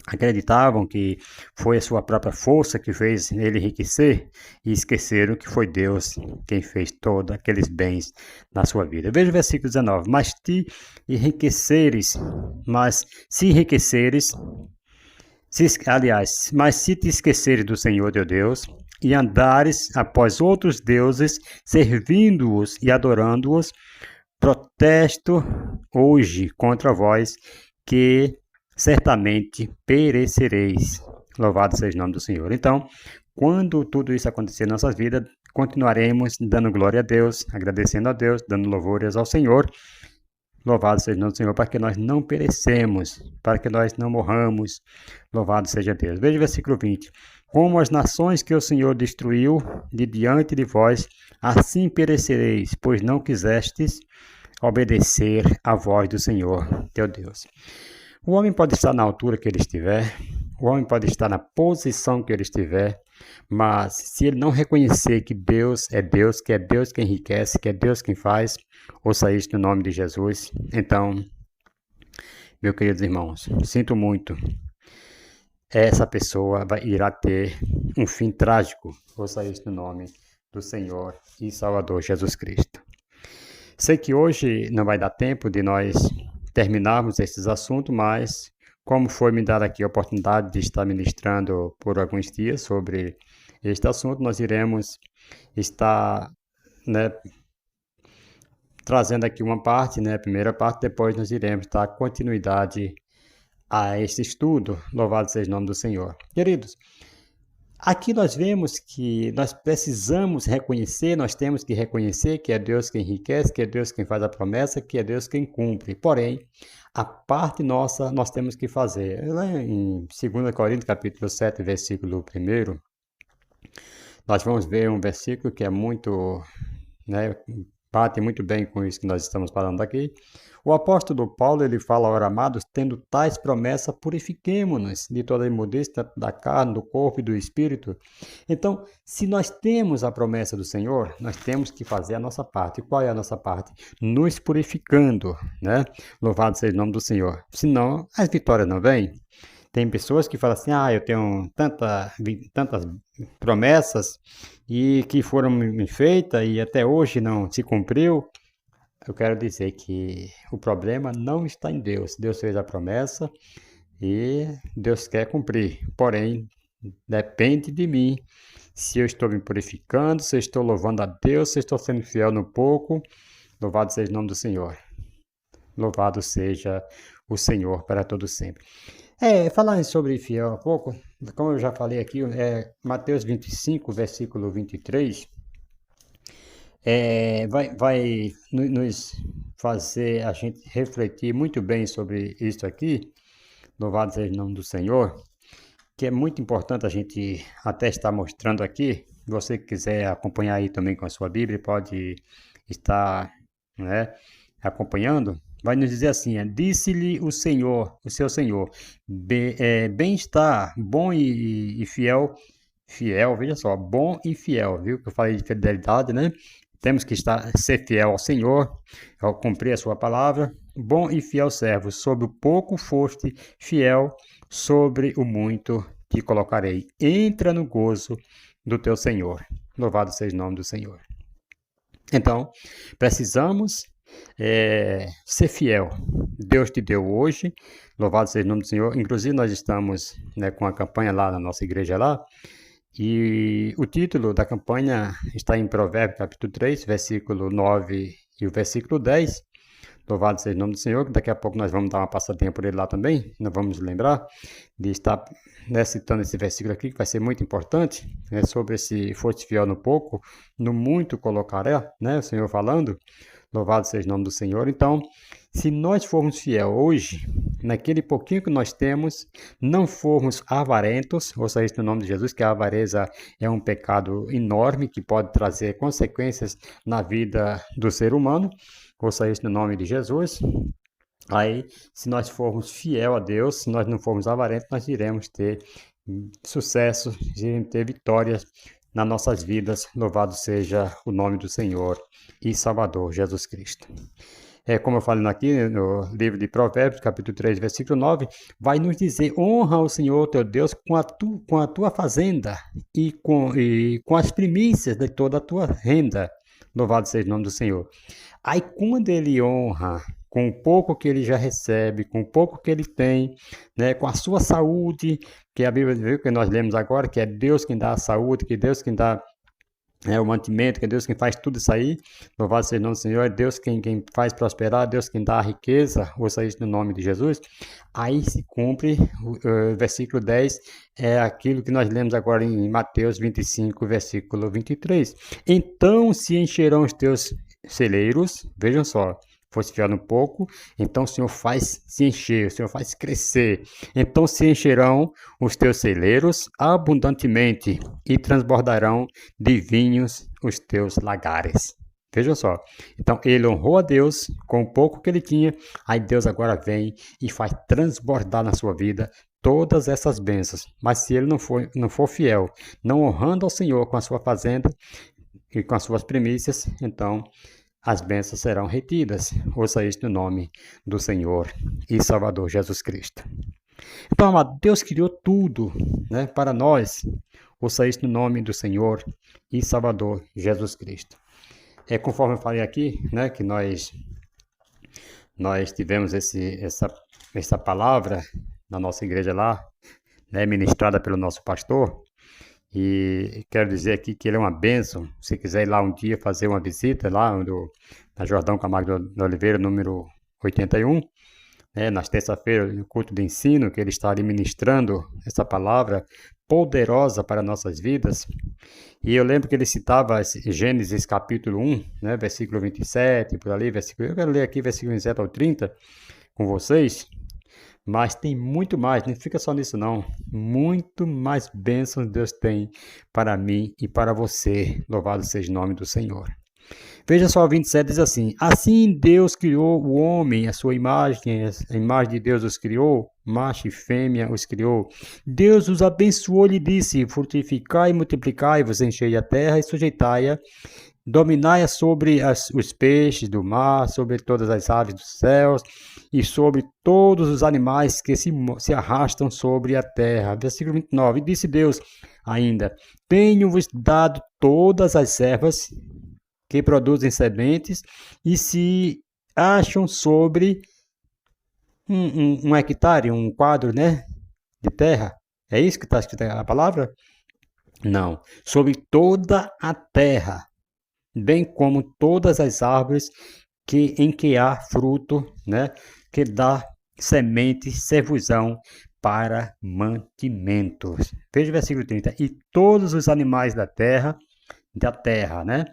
A: acreditavam que foi a sua própria força que fez ele enriquecer e esqueceram que foi Deus quem fez todos aqueles bens na sua vida. Veja o versículo 19. Mas se enriqueceres, mas se te esqueceres do Senhor teu Deus e andares após outros deuses, servindo-os e adorando-os, protesto hoje contra vós que certamente perecereis. Louvado seja o nome do Senhor. Então, quando tudo isso acontecer em nossas vidas, continuaremos dando glória a Deus, agradecendo a Deus, dando louvores ao Senhor. Louvado seja o nome do Senhor, para que nós não perecemos, para que nós não morramos. Louvado seja Deus. Veja o versículo 20. Como as nações que o Senhor destruiu de diante de vós, assim perecereis, pois não quisestes obedecer à voz do Senhor, teu Deus. O homem pode estar na altura que ele estiver, o homem pode estar na posição que ele estiver, mas se ele não reconhecer que Deus, que é Deus quem enriquece, que é Deus quem faz, ouça isso no nome de Jesus. Então, meus queridos irmãos, sinto muito, essa pessoa irá ter um fim trágico. Ouça isso no nome do Senhor e Salvador Jesus Cristo. Sei que hoje não vai dar tempo de nós terminarmos esses assuntos, mas como foi me dada aqui a oportunidade de estar ministrando por alguns dias sobre este assunto, nós iremos estar, trazendo aqui uma parte, a primeira parte, depois nós iremos dar continuidade a este estudo. Louvado seja o nome do Senhor. Queridos, aqui nós vemos que nós precisamos reconhecer, nós temos que reconhecer que é Deus quem enriquece, que é Deus quem faz a promessa, que é Deus quem cumpre. Porém, a parte nossa nós temos que fazer. Lá em 2 Coríntios, capítulo 7, versículo 1, nós vamos ver um versículo que é muito, bate muito bem com isso que nós estamos falando aqui. O apóstolo Paulo, ele fala: ora, amados, tendo tais promessas, purifiquemo-nos de toda imundície, tanto da carne, do corpo e do espírito. Então, se nós temos a promessa do Senhor, nós temos que fazer a nossa parte. E qual é a nossa parte? Nos purificando, Louvado seja o nome do Senhor. Senão, as vitórias não vêm. Tem pessoas que falam assim: eu tenho tantas promessas e que foram me feitas e até hoje não se cumpriu. Eu quero dizer que o problema não está em Deus. Deus fez a promessa e Deus quer cumprir. Porém, depende de mim. Se eu estou me purificando, se eu estou louvando a Deus, se eu estou sendo fiel no pouco. Louvado seja o nome do Senhor. Louvado seja o Senhor para todo sempre. Falar sobre fiel um pouco, como eu já falei aqui, Mateus 25, versículo 23, vai nos fazer a gente refletir muito bem sobre isso aqui. Louvado seja o nome do Senhor, que é muito importante a gente até estar mostrando aqui. Se você quiser acompanhar aí também com a sua Bíblia, pode estar acompanhando. Vai nos dizer assim: disse-lhe o Senhor, o seu Senhor, bem-estar, bom e fiel, veja só, bom e fiel, viu? Que eu falei de fidelidade, Temos que ser fiel ao Senhor, ao cumprir a sua palavra. Bom e fiel servo, sobre o pouco foste fiel, sobre o muito te colocarei. Entra no gozo do teu Senhor. Louvado seja o nome do Senhor. Então, precisamos ser fiel. Deus te deu hoje, louvado seja o nome do Senhor. Inclusive nós estamos com a campanha lá na nossa igreja lá, e o título da campanha está em Provérbios capítulo 3, versículo 9 e o versículo 10. Louvado seja o nome do Senhor, que daqui a pouco nós vamos dar uma passadinha por ele lá também. Nós vamos lembrar de estar citando esse versículo aqui, que vai ser muito importante, sobre esse foste fiel no pouco, no muito colocaré, o Senhor falando. Louvado seja o nome do Senhor. Então, se nós formos fiel hoje, naquele pouquinho que nós temos, não formos avarentos, ouça isso no nome de Jesus, que a avareza é um pecado enorme que pode trazer consequências na vida do ser humano, ouça isso no nome de Jesus. Aí, se nós formos fiel a Deus, se nós não formos avarentos, nós iremos ter sucesso, iremos ter vitórias nas nossas vidas. Louvado seja o nome do Senhor e Salvador Jesus Cristo. Como eu falei aqui no livro de Provérbios, capítulo 3, versículo 9, vai nos dizer: honra o Senhor teu Deus com a tua fazenda e com as primícias de toda a tua renda. Louvado seja o nome do Senhor. Aí quando ele honra com o pouco que ele já recebe, com o pouco que ele tem, com a sua saúde, que a Bíblia viu que nós lemos agora, que é Deus quem dá a saúde, que é Deus quem dá o mantimento, que é Deus quem faz tudo isso aí. Louvado seja o nome do Senhor, é Deus quem faz prosperar, Deus quem dá a riqueza, ouça isso no nome de Jesus. Aí se cumpre o versículo 10, é aquilo que nós lemos agora em Mateus 25, versículo 23. Então se encherão os teus celeiros, vejam só, fosse fiel no pouco, então o Senhor faz se encher, o Senhor faz crescer. Então se encherão os teus celeiros abundantemente e transbordarão de vinhos os teus lagares. Veja só. Então ele honrou a Deus com o pouco que ele tinha, aí Deus agora vem e faz transbordar na sua vida todas essas bênçãos. Mas se ele não for fiel, não honrando ao Senhor com a sua fazenda e com as suas primícias, então as bênçãos serão retidas. Ouça isto no nome do Senhor e Salvador Jesus Cristo. Então, amado, Deus criou tudo, né, para nós. Ouça isto no nome do Senhor e Salvador Jesus Cristo. Conforme eu falei aqui, né, que nós tivemos essa palavra na nossa igreja lá, né, ministrada pelo nosso pastor. E quero dizer aqui que ele é uma bênção. Se quiser ir lá um dia fazer uma visita lá na Jordão Camargo de Oliveira, número 81, né, nas terça-feiras, no culto de ensino, que ele está ali ministrando essa palavra poderosa para nossas vidas. E eu lembro que ele citava Gênesis capítulo 1, né, versículo 27, por ali, eu quero ler aqui versículo 27 ao 30 com vocês. Mas tem muito mais, não fica só nisso não. Muito mais bênçãos Deus tem para mim e para você. Louvado seja o nome do Senhor. Veja só, o 27 diz assim: assim Deus criou o homem, a sua imagem, a imagem de Deus os criou, macho e fêmea os criou. Deus os abençoou e lhe disse: frutificai e multiplicai-vos, enchei a terra e sujeitai-a. Dominai sobre os peixes do mar, sobre todas as aves dos céus e sobre todos os animais que se arrastam sobre a terra. Versículo 29. E disse Deus ainda: tenho-vos dado todas as ervas que produzem sementes e se acham sobre um hectare, um quadro, né, de terra. É isso que está escrito na palavra? Não. Sobre toda a terra, bem como todas as árvores em que há fruto, né, que dá semente, servuzão para mantimentos. Veja o versículo 30. E todos os animais da terra, né,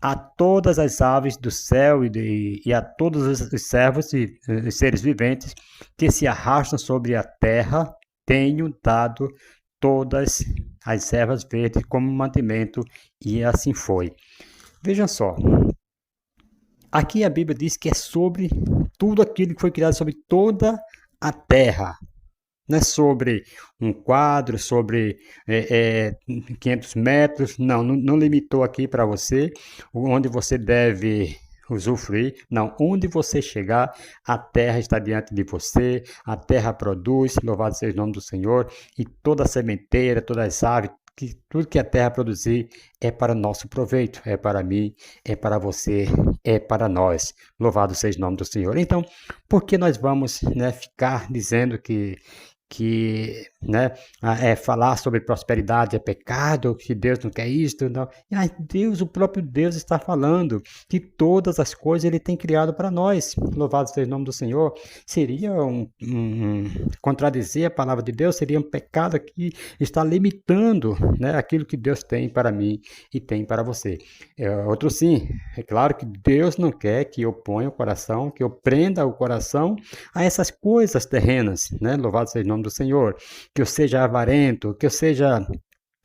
A: a todas as aves do céu e a todos os servos e os seres viventes que se arrastam sobre a terra, tenho dado todas as ervas verdes como mantimento, e assim foi. Vejam só, aqui a Bíblia diz que é sobre tudo aquilo que foi criado sobre toda a terra. Não é sobre um quadro, sobre 500 metros, não limitou aqui para você, onde você deve usufruir. Não, onde você chegar, a terra está diante de você, a terra produz, louvado seja o nome do Senhor, e toda a sementeira, todas as aves, tudo que a terra produzir é para nosso proveito, é para mim, é para você, é para nós. Louvado seja o nome do Senhor. Então, por que nós vamos, né, ficar dizendo que né, falar sobre prosperidade é pecado, que Deus não quer isto? Não. Deus, o próprio Deus está falando que todas as coisas Ele tem criado para nós. Louvado seja o nome do Senhor. Seria contradizer a palavra de Deus, seria um pecado aqui, estar limitando, né, aquilo que Deus tem para mim e tem para você. Outro sim, é claro que Deus não quer que eu ponha o coração, que eu prenda o coração a essas coisas terrenas, né? Louvado seja o nome do Senhor, que eu seja avarento, que eu seja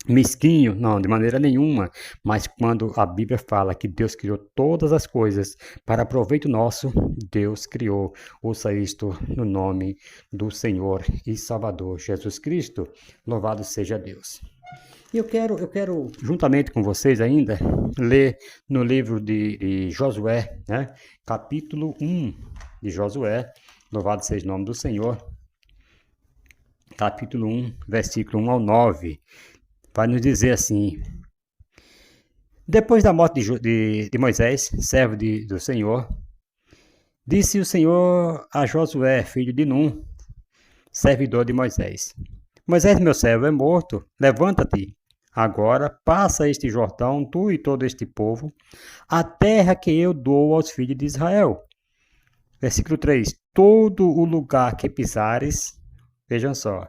A: mesquinho, não, de maneira nenhuma. Mas quando a Bíblia fala que Deus criou todas as coisas para proveito nosso, Deus criou. Ouça isto no nome do Senhor e Salvador Jesus Cristo. Louvado seja Deus. E eu quero, juntamente com vocês ainda, ler no livro de Josué, né? Capítulo 1 de Josué. Louvado seja o nome do Senhor. Capítulo 1, versículo 1 ao 9, vai nos dizer assim: depois da morte de Moisés, servo do Senhor, disse o Senhor a Josué, filho de Num, servidor de Moisés: Moisés, meu servo, é morto, levanta-te, agora passa este Jordão, tu e todo este povo, a terra que eu dou aos filhos de Israel. Versículo 3: todo o lugar que pisares. Vejam só,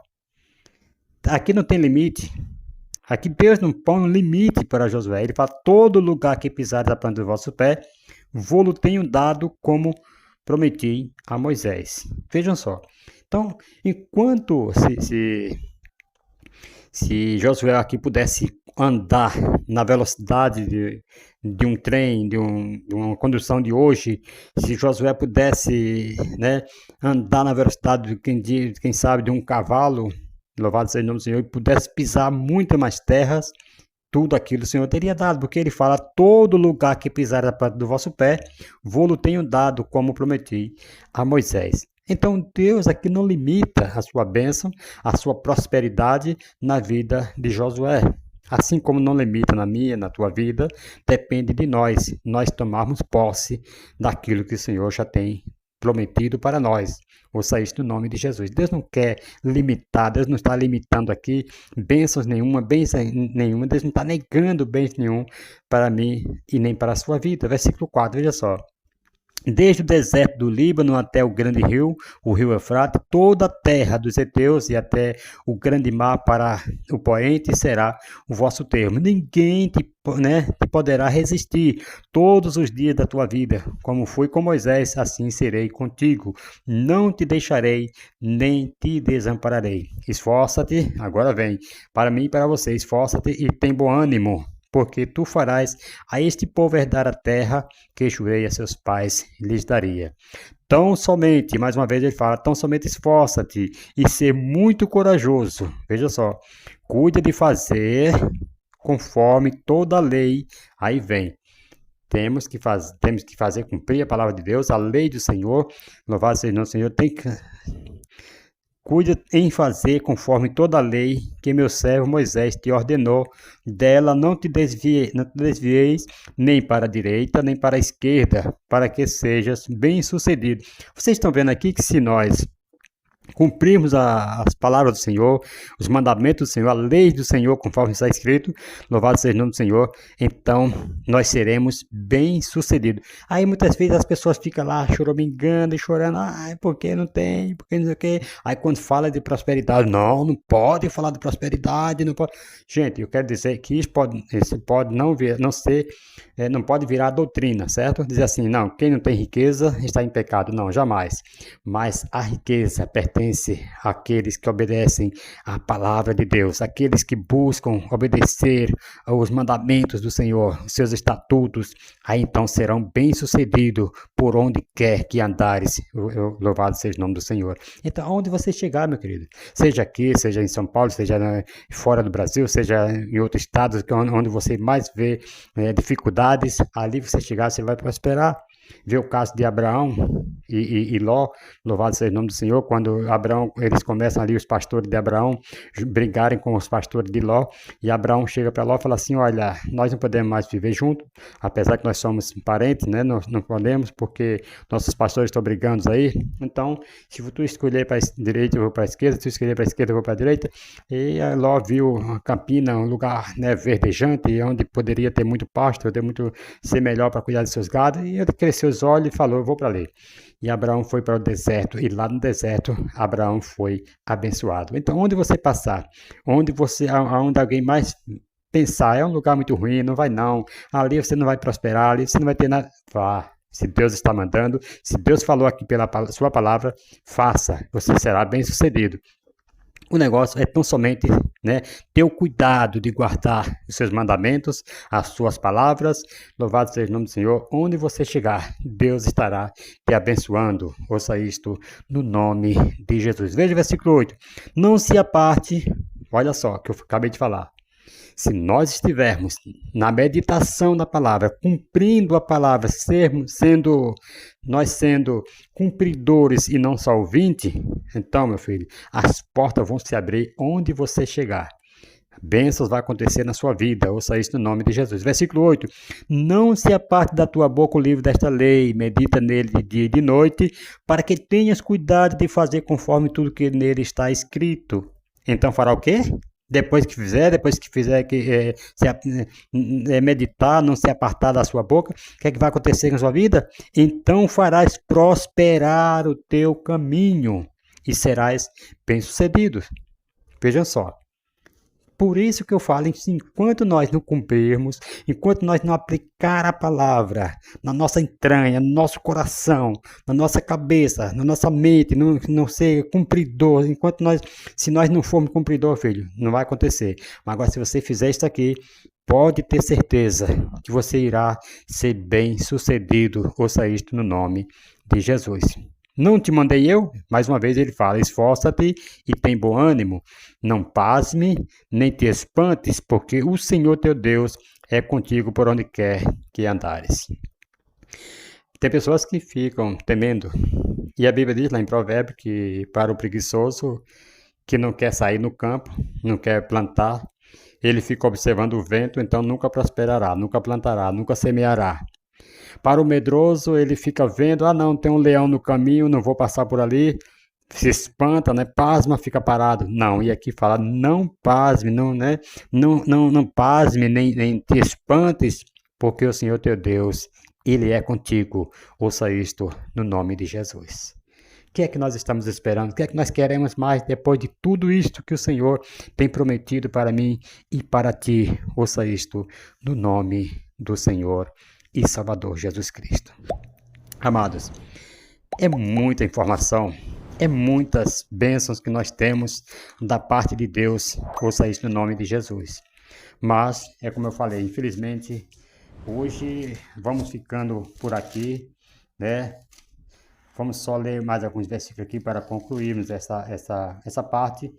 A: aqui não tem limite. Aqui Deus não põe um limite para Josué. Ele fala: todo lugar que pisares a planta do vosso pé, vô-lo tenho dado como prometi a Moisés. Vejam só. Então, enquanto se Josué aqui pudesse andar na velocidade de um trem, de uma condução de hoje, se Josué pudesse, né, andar na velocidade de quem sabe de um cavalo, louvado seja o nome do Senhor, e pudesse pisar muito mais terras, tudo aquilo o Senhor teria dado, porque ele fala: todo lugar que pisar a planta do vosso pé, vô-lo tenho dado, como prometi a Moisés. Então Deus aqui não limita a sua bênção, a sua prosperidade na vida de Josué. Assim como não limita na minha, na tua vida, depende de nós tomarmos posse daquilo que o Senhor já tem prometido para nós. Ouça isso no nome de Jesus. Deus não quer limitar, Deus não está limitando aqui bênçãos nenhuma, Deus não está negando bênçãos nenhum para mim e nem para a sua vida. Versículo 4, veja só. Desde o deserto do Líbano até o grande rio, o rio Eufrates, toda a terra dos heteus e até o grande mar para o poente será o vosso termo. Ninguém te poderá resistir todos os dias da tua vida. Como fui com Moisés, assim serei contigo. Não te deixarei, nem te desampararei. Esforça-te, agora vem, para mim e para você, esforça-te e tem bom ânimo, porque tu farás a este povo herdar a terra que jurei a seus pais lhes daria. Tão somente, mais uma vez ele fala, tão somente esforça-te e ser muito corajoso. Veja só, cuida de fazer conforme toda a lei. Aí vem. Temos que fazer cumprir a palavra de Deus, a lei do Senhor. Louvado seja o nome do Senhor. Cuida em fazer conforme toda a lei que meu servo Moisés te ordenou. Dela não te desvieis nem para a direita, nem para a esquerda, para que sejas bem-sucedido. Vocês estão vendo aqui que se nós cumprirmos as palavras do Senhor, os mandamentos do Senhor, a lei do Senhor, conforme está escrito, louvado seja o nome do Senhor, então nós seremos bem-sucedidos. Aí muitas vezes as pessoas ficam lá choramingando e chorando, porque não tem, porque não sei o quê. Aí quando fala de prosperidade, não pode falar de prosperidade, não pode. Gente, eu quero dizer que isso pode não pode virar doutrina, certo? Dizer assim, não, quem não tem riqueza está em pecado. Não, jamais. Mas a riqueza pertence àqueles que obedecem à palavra de Deus, aqueles que buscam obedecer aos mandamentos do Senhor, os seus estatutos, aí então serão bem-sucedidos por onde quer que andares. Louvado seja o nome do Senhor. Então, onde você chegar, meu querido, seja aqui, seja em São Paulo, seja fora do Brasil, seja em outros estados onde você mais vê dificuldades, ali você chegar, você vai prosperar. Vê o caso de Abraão e Ló, louvado seja o nome do Senhor, quando Abraão, eles começam ali, os pastores de Abraão, brigarem com os pastores de Ló, e Abraão chega para Ló e fala assim, olha, nós não podemos mais viver juntos, apesar que nós somos parentes, né, nós não podemos, porque nossos pastores estão brigando aí, então, se tu escolher para a direita, eu vou para a esquerda, se tu escolher para a esquerda, eu vou para a direita, e Ló viu uma campina, um lugar, né, verdejante, onde poderia ter muito pasto, ser melhor para cuidar de seus gados, e ele cresceu os olhos e falou, eu vou para ali. E Abraão foi para o deserto, e lá no deserto, Abraão foi abençoado. Então, onde você passar, onde alguém mais pensar, é um lugar muito ruim, não vai não, ali você não vai prosperar, ali você não vai ter nada, vá. Se Deus está mandando, se Deus falou aqui pela sua palavra, faça, você será bem-sucedido. O negócio é tão somente, né, ter o cuidado de guardar os seus mandamentos, as suas palavras. Louvado seja o nome do Senhor. Onde você chegar, Deus estará te abençoando. Ouça isto no nome de Jesus. Veja o versículo 8. Não se aparte, olha só que eu acabei de falar. Se nós estivermos na meditação da palavra, cumprindo a palavra, sendo cumpridores e não só ouvintes, então, meu filho, as portas vão se abrir onde você chegar. Bênçãos vai acontecer na sua vida, ouça isso no nome de Jesus. Versículo 8. Não se aparte da tua boca o livro desta lei, medita nele de dia e de noite, para que tenhas cuidado de fazer conforme tudo que nele está escrito. Então fará o quê? Depois que fizer meditar, não se apartar da sua boca, o que é que vai acontecer na sua vida? Então farás prosperar o teu caminho e serás bem-sucedido. Vejam só, Por isso que eu falo, enquanto nós não cumprirmos, enquanto nós não aplicar a palavra na nossa entranha, no nosso coração, na nossa cabeça, na nossa mente, não ser cumpridor, se nós não formos cumpridor, filho, não vai acontecer. Mas agora, se você fizer isso aqui, pode ter certeza que você irá ser bem sucedido. Ouça isto no nome de Jesus. Não te mandei eu? Mais uma vez ele fala, esforça-te e tem bom ânimo. Não pasme, nem te espantes, porque o Senhor teu Deus é contigo por onde quer que andares. Tem pessoas que ficam temendo. E a Bíblia diz lá em Provérbios que para o preguiçoso que não quer sair no campo, não quer plantar, ele fica observando o vento, então nunca prosperará, nunca plantará, nunca semeará. Para o medroso, ele fica vendo, não, tem um leão no caminho, não vou passar por ali, se espanta, né? Pasma, fica parado. Não, e aqui fala, não pasme, não, né? Não pasme, nem te espantes, porque o Senhor teu Deus, Ele é contigo. Ouça isto no nome de Jesus. O que é que nós estamos esperando? O que é que nós queremos mais depois de tudo isto que o Senhor tem prometido para mim e para ti? Ouça isto no nome do Senhor e Salvador Jesus Cristo. Amados, é muita informação, é muitas bênçãos que nós temos da parte de Deus, ouça isso no nome de Jesus. Mas, é como eu falei, infelizmente, hoje vamos ficando por aqui, né? Vamos só ler mais alguns versículos aqui para concluirmos essa parte,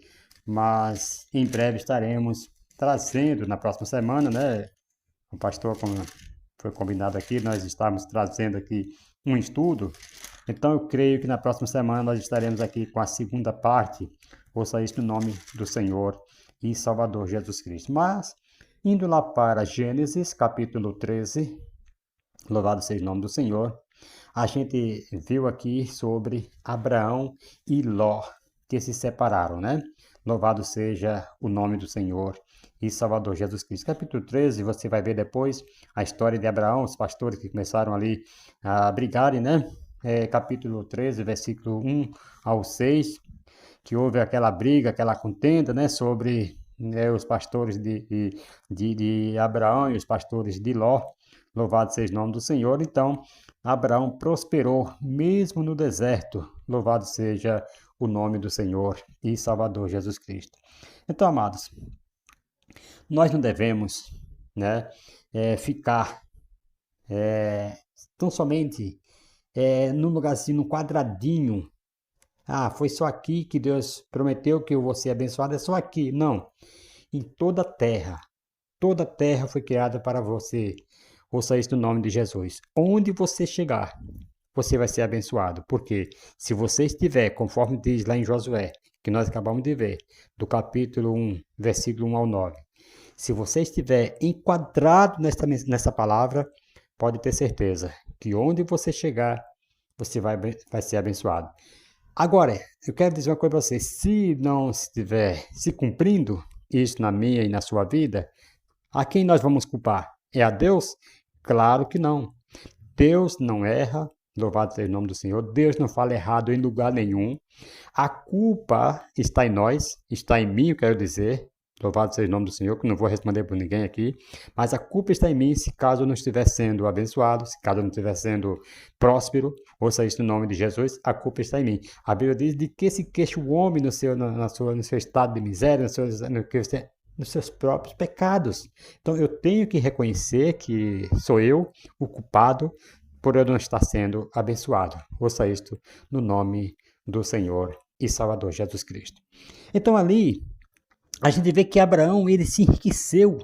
A: mas em breve estaremos trazendo, na próxima semana, né? O pastor, como foi combinado aqui, nós estamos trazendo aqui um estudo. Então eu creio que na próxima semana nós estaremos aqui com a segunda parte. Ouça isso no nome do Senhor e Salvador Jesus Cristo. Mas, indo lá para Gênesis, capítulo 13, louvado seja o nome do Senhor, a gente viu aqui sobre Abraão e Ló, que se separaram, né? Louvado seja o nome do Senhor e Salvador Jesus Cristo. Capítulo 13, você vai ver depois a história de Abraão, os pastores que começaram ali a brigarem, né? Capítulo 13, versículo 1 ao 6, que houve aquela briga, aquela contenda, né? Sobre os pastores de Abraão e os pastores de Ló. Louvado seja o nome do Senhor. Então, Abraão prosperou mesmo no deserto. Louvado seja o nome do Senhor e Salvador Jesus Cristo. Então, amados, nós não devemos, né, ficar tão somente num lugarzinho, num quadradinho. Foi só aqui que Deus prometeu que eu vou ser abençoado, é só aqui. Não. Em toda a terra foi criada para você. Ouça isso no nome de Jesus. Onde você chegar, você vai ser abençoado. Porque se você estiver, conforme diz lá em Josué, que nós acabamos de ver, do capítulo 1, versículo 1 ao 9. Se você estiver enquadrado nessa palavra, pode ter certeza que onde você chegar, você vai ser abençoado. Agora, eu quero dizer uma coisa para você. Se não estiver se cumprindo isso na minha e na sua vida, a quem nós vamos culpar? É a Deus? Claro que não. Deus não erra, louvado seja o nome do Senhor. Deus não fala errado em lugar nenhum. A culpa está em nós, está em mim, eu quero dizer. Louvado seja o nome do Senhor, que não vou responder por ninguém aqui. Mas a culpa está em mim se caso eu não estiver sendo abençoado, se caso eu não estiver sendo próspero. Ouça isso no nome de Jesus, a culpa está em mim. A Bíblia diz de que se queixa o homem no seu estado de miséria, nos seus próprios pecados. Então eu tenho que reconhecer que sou eu o culpado por eu não estar sendo abençoado. Ouça isto no nome do Senhor e Salvador Jesus Cristo. Então ali a gente vê que Abraão ele se enriqueceu,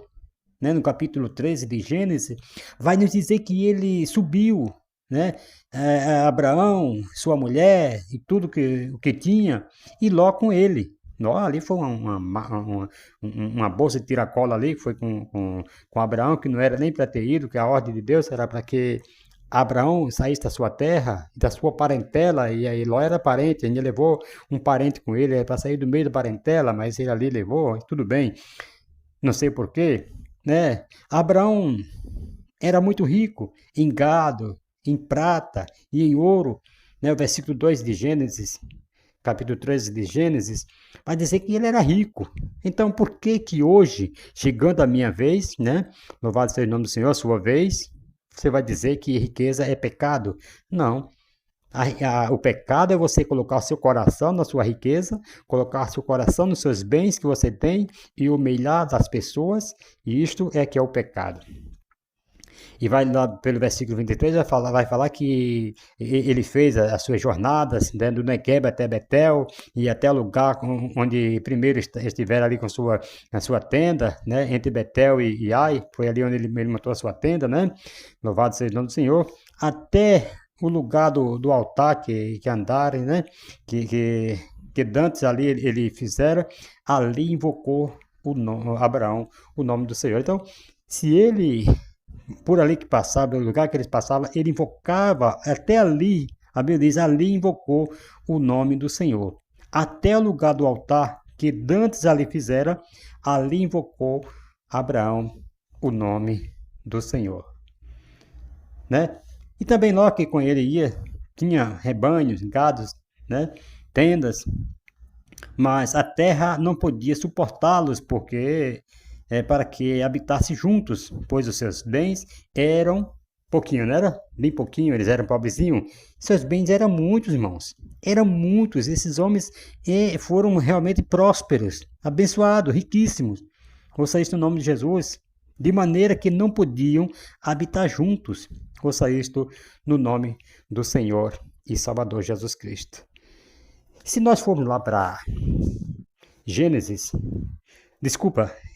A: né? No capítulo 13 de Gênesis vai nos dizer que ele subiu, né? Abraão, sua mulher e tudo o que tinha, e Ló com ele. Ali foi uma bolsa de tiracola ali, foi com Abraão, que não era nem para ter ido, que a ordem de Deus era para que Abraão saísse da sua terra, da sua parentela, e aí Ló era parente, ele levou um parente com ele, para sair do meio da parentela, mas ele ali levou, tudo bem, não sei porquê, né? Abraão era muito rico em gado, em prata e em ouro, né? O versículo 2 de Gênesis, capítulo 13 de Gênesis, vai dizer que ele era rico. Então, por que que hoje, chegando a minha vez, né? Louvado seja o nome do Senhor, a sua vez, você vai dizer que riqueza é pecado? Não. O pecado é você colocar o seu coração na sua riqueza, colocar seu coração nos seus bens que você tem e humilhar as pessoas, e isto é que é o pecado. E vai lá pelo versículo 23, vai falar que ele fez as suas jornadas, né, do Negueb até Betel, e até o lugar onde primeiro estiver ali com a sua tenda, né, entre Betel e Ai, foi ali onde ele montou a sua tenda, né? Louvado seja o nome do Senhor. Até o lugar do altar que andarem, né? Que dantes ali ele fizera, ali invocou Abraão, o nome do Senhor. Então, se ele, por ali que passava, pelo lugar que eles passavam, ele invocava, até ali, a Bíblia diz, ali invocou o nome do Senhor. Até o lugar do altar que dantes ali fizera, ali invocou Abraão o nome do Senhor. Né? E também Ló, que com ele ia, tinha rebanhos, gados, né? Tendas, mas a terra não podia suportá-los, porque para que habitassem juntos, pois os seus bens eram pouquinho, não era? Bem pouquinho, eles eram pobrezinhos. Seus bens eram muitos, irmãos. Eram muitos. Esses homens foram realmente prósperos, abençoados, riquíssimos. Ouça isso no nome de Jesus. De maneira que não podiam habitar juntos. Ouça isto no nome do Senhor e Salvador Jesus Cristo. Se nós formos lá para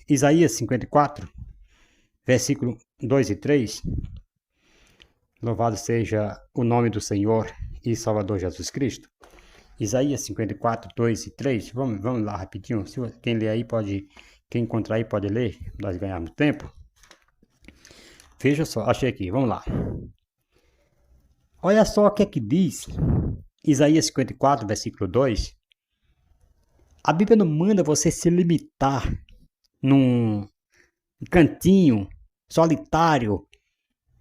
A: Isaías 54, versículo 2 e 3, louvado seja o nome do Senhor e Salvador Jesus Cristo. Isaías 54, 2 e 3, vamos lá rapidinho, quem ler aí pode, quem encontrar aí pode ler, nós ganharmos tempo. Veja só, achei aqui, vamos lá. Olha só o que é que diz Isaías 54, versículo 2. A Bíblia não manda você se limitar num cantinho solitário,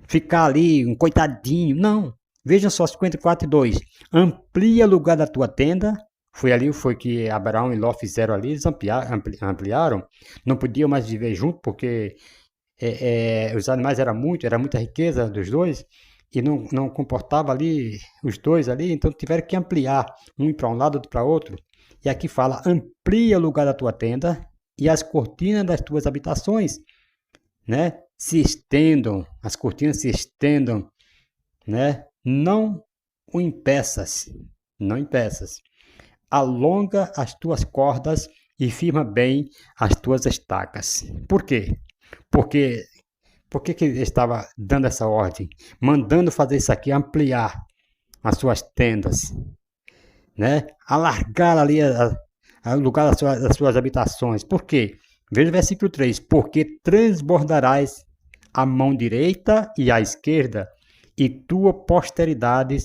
A: ficar ali, um coitadinho. Não. Veja só, 54, 2. Amplia o lugar da tua tenda. Foi que Abraão e Ló fizeram ali, eles ampliaram. Não podiam mais viver junto, porque os animais era muita riqueza dos dois, e não comportava ali os dois ali, então tiveram que ampliar, um para um lado, outro para outro. E aqui fala, amplia o lugar da tua tenda e as cortinas das tuas habitações, né, se estendam, as cortinas se estendam, né, não impeças, alonga as tuas cordas e firma bem as tuas estacas. Por quê? Por que ele estava dando essa ordem? Mandando fazer isso aqui, ampliar as suas tendas, né? Alargar ali o lugar das suas habitações. Por quê? Veja o versículo 3. Porque transbordarás a mão direita e a esquerda, e tua posteridade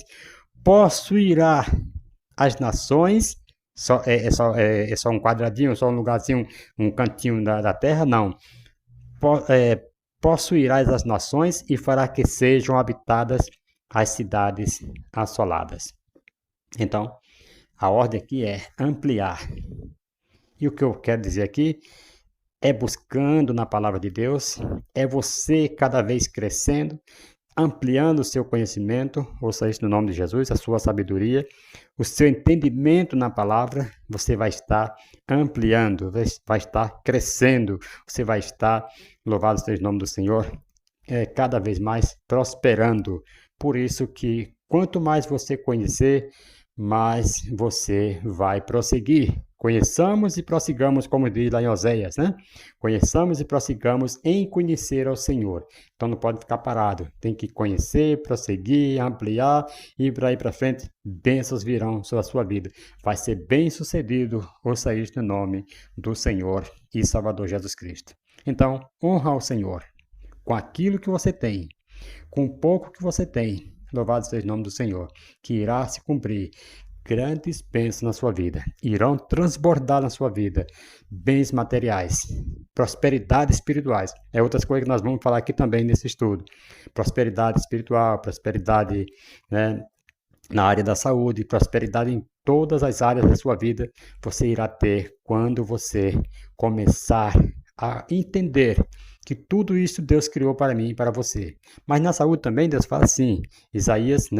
A: possuirá as nações. É só um quadradinho, só um lugarzinho, um cantinho da terra? Não. Possuirás as nações e fará que sejam habitadas as cidades assoladas. Então, a ordem aqui é ampliar. E o que eu quero dizer aqui é buscando na palavra de Deus, é você cada vez crescendo, ampliando o seu conhecimento, ouça isso no nome de Jesus, a sua sabedoria, o seu entendimento na palavra, você vai estar ampliando, vai estar crescendo, você vai estar, louvado seja o nome do Senhor, cada vez mais prosperando. Por isso que quanto mais você conhecer, mais você vai prosseguir. Conheçamos e prossigamos, como diz lá em Oséias, né? Conheçamos e prossigamos em conhecer ao Senhor. Então não pode ficar parado. Tem que conhecer, prosseguir, ampliar e para ir para frente, bênçãos virão sobre a sua vida. Vai ser bem sucedido, ouça isto no nome do Senhor e Salvador Jesus Cristo. Então, honra ao Senhor com aquilo que você tem, com o pouco que você tem. Louvado seja o nome do Senhor, que irá se cumprir. Grandes bênçãos na sua vida, irão transbordar na sua vida, bens materiais, prosperidade espirituais. É outras coisas que nós vamos falar aqui também nesse estudo. Prosperidade espiritual, prosperidade, né, na área da saúde, prosperidade em todas as áreas da sua vida você irá ter quando você começar a entender que tudo isso Deus criou para mim e para você. Mas na saúde também Deus fala assim, Isaías,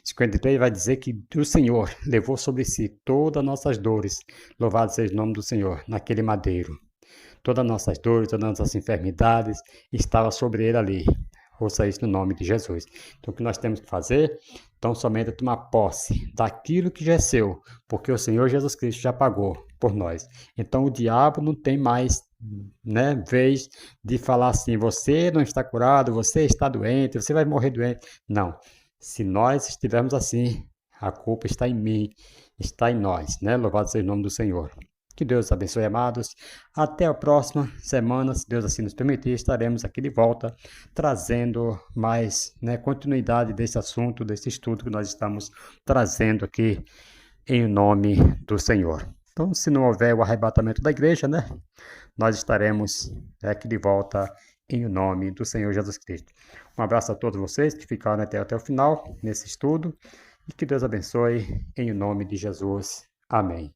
A: 53 vai dizer que o Senhor levou sobre si todas as nossas dores, louvado seja o nome do Senhor, naquele madeiro. Todas as nossas dores, todas as nossas enfermidades, estava sobre ele ali. Ouça isso no nome de Jesus. Então, o que nós temos que fazer? Então, somente é tomar posse daquilo que já é seu, porque o Senhor Jesus Cristo já pagou por nós. Então, o diabo não tem mais, vez de falar assim, você não está curado, você está doente, você vai morrer doente. Não. Se nós estivermos assim, a culpa está em mim, está em nós, Louvado seja o nome do Senhor. Que Deus abençoe, amados. Até a próxima semana, se Deus assim nos permitir, estaremos aqui de volta, trazendo mais continuidade desse assunto, desse estudo que nós estamos trazendo aqui em nome do Senhor. Então, se não houver o arrebatamento da igreja, nós estaremos aqui de volta em nome do Senhor Jesus Cristo. Um abraço a todos vocês que ficaram até o final nesse estudo e que Deus abençoe em nome de Jesus. Amém.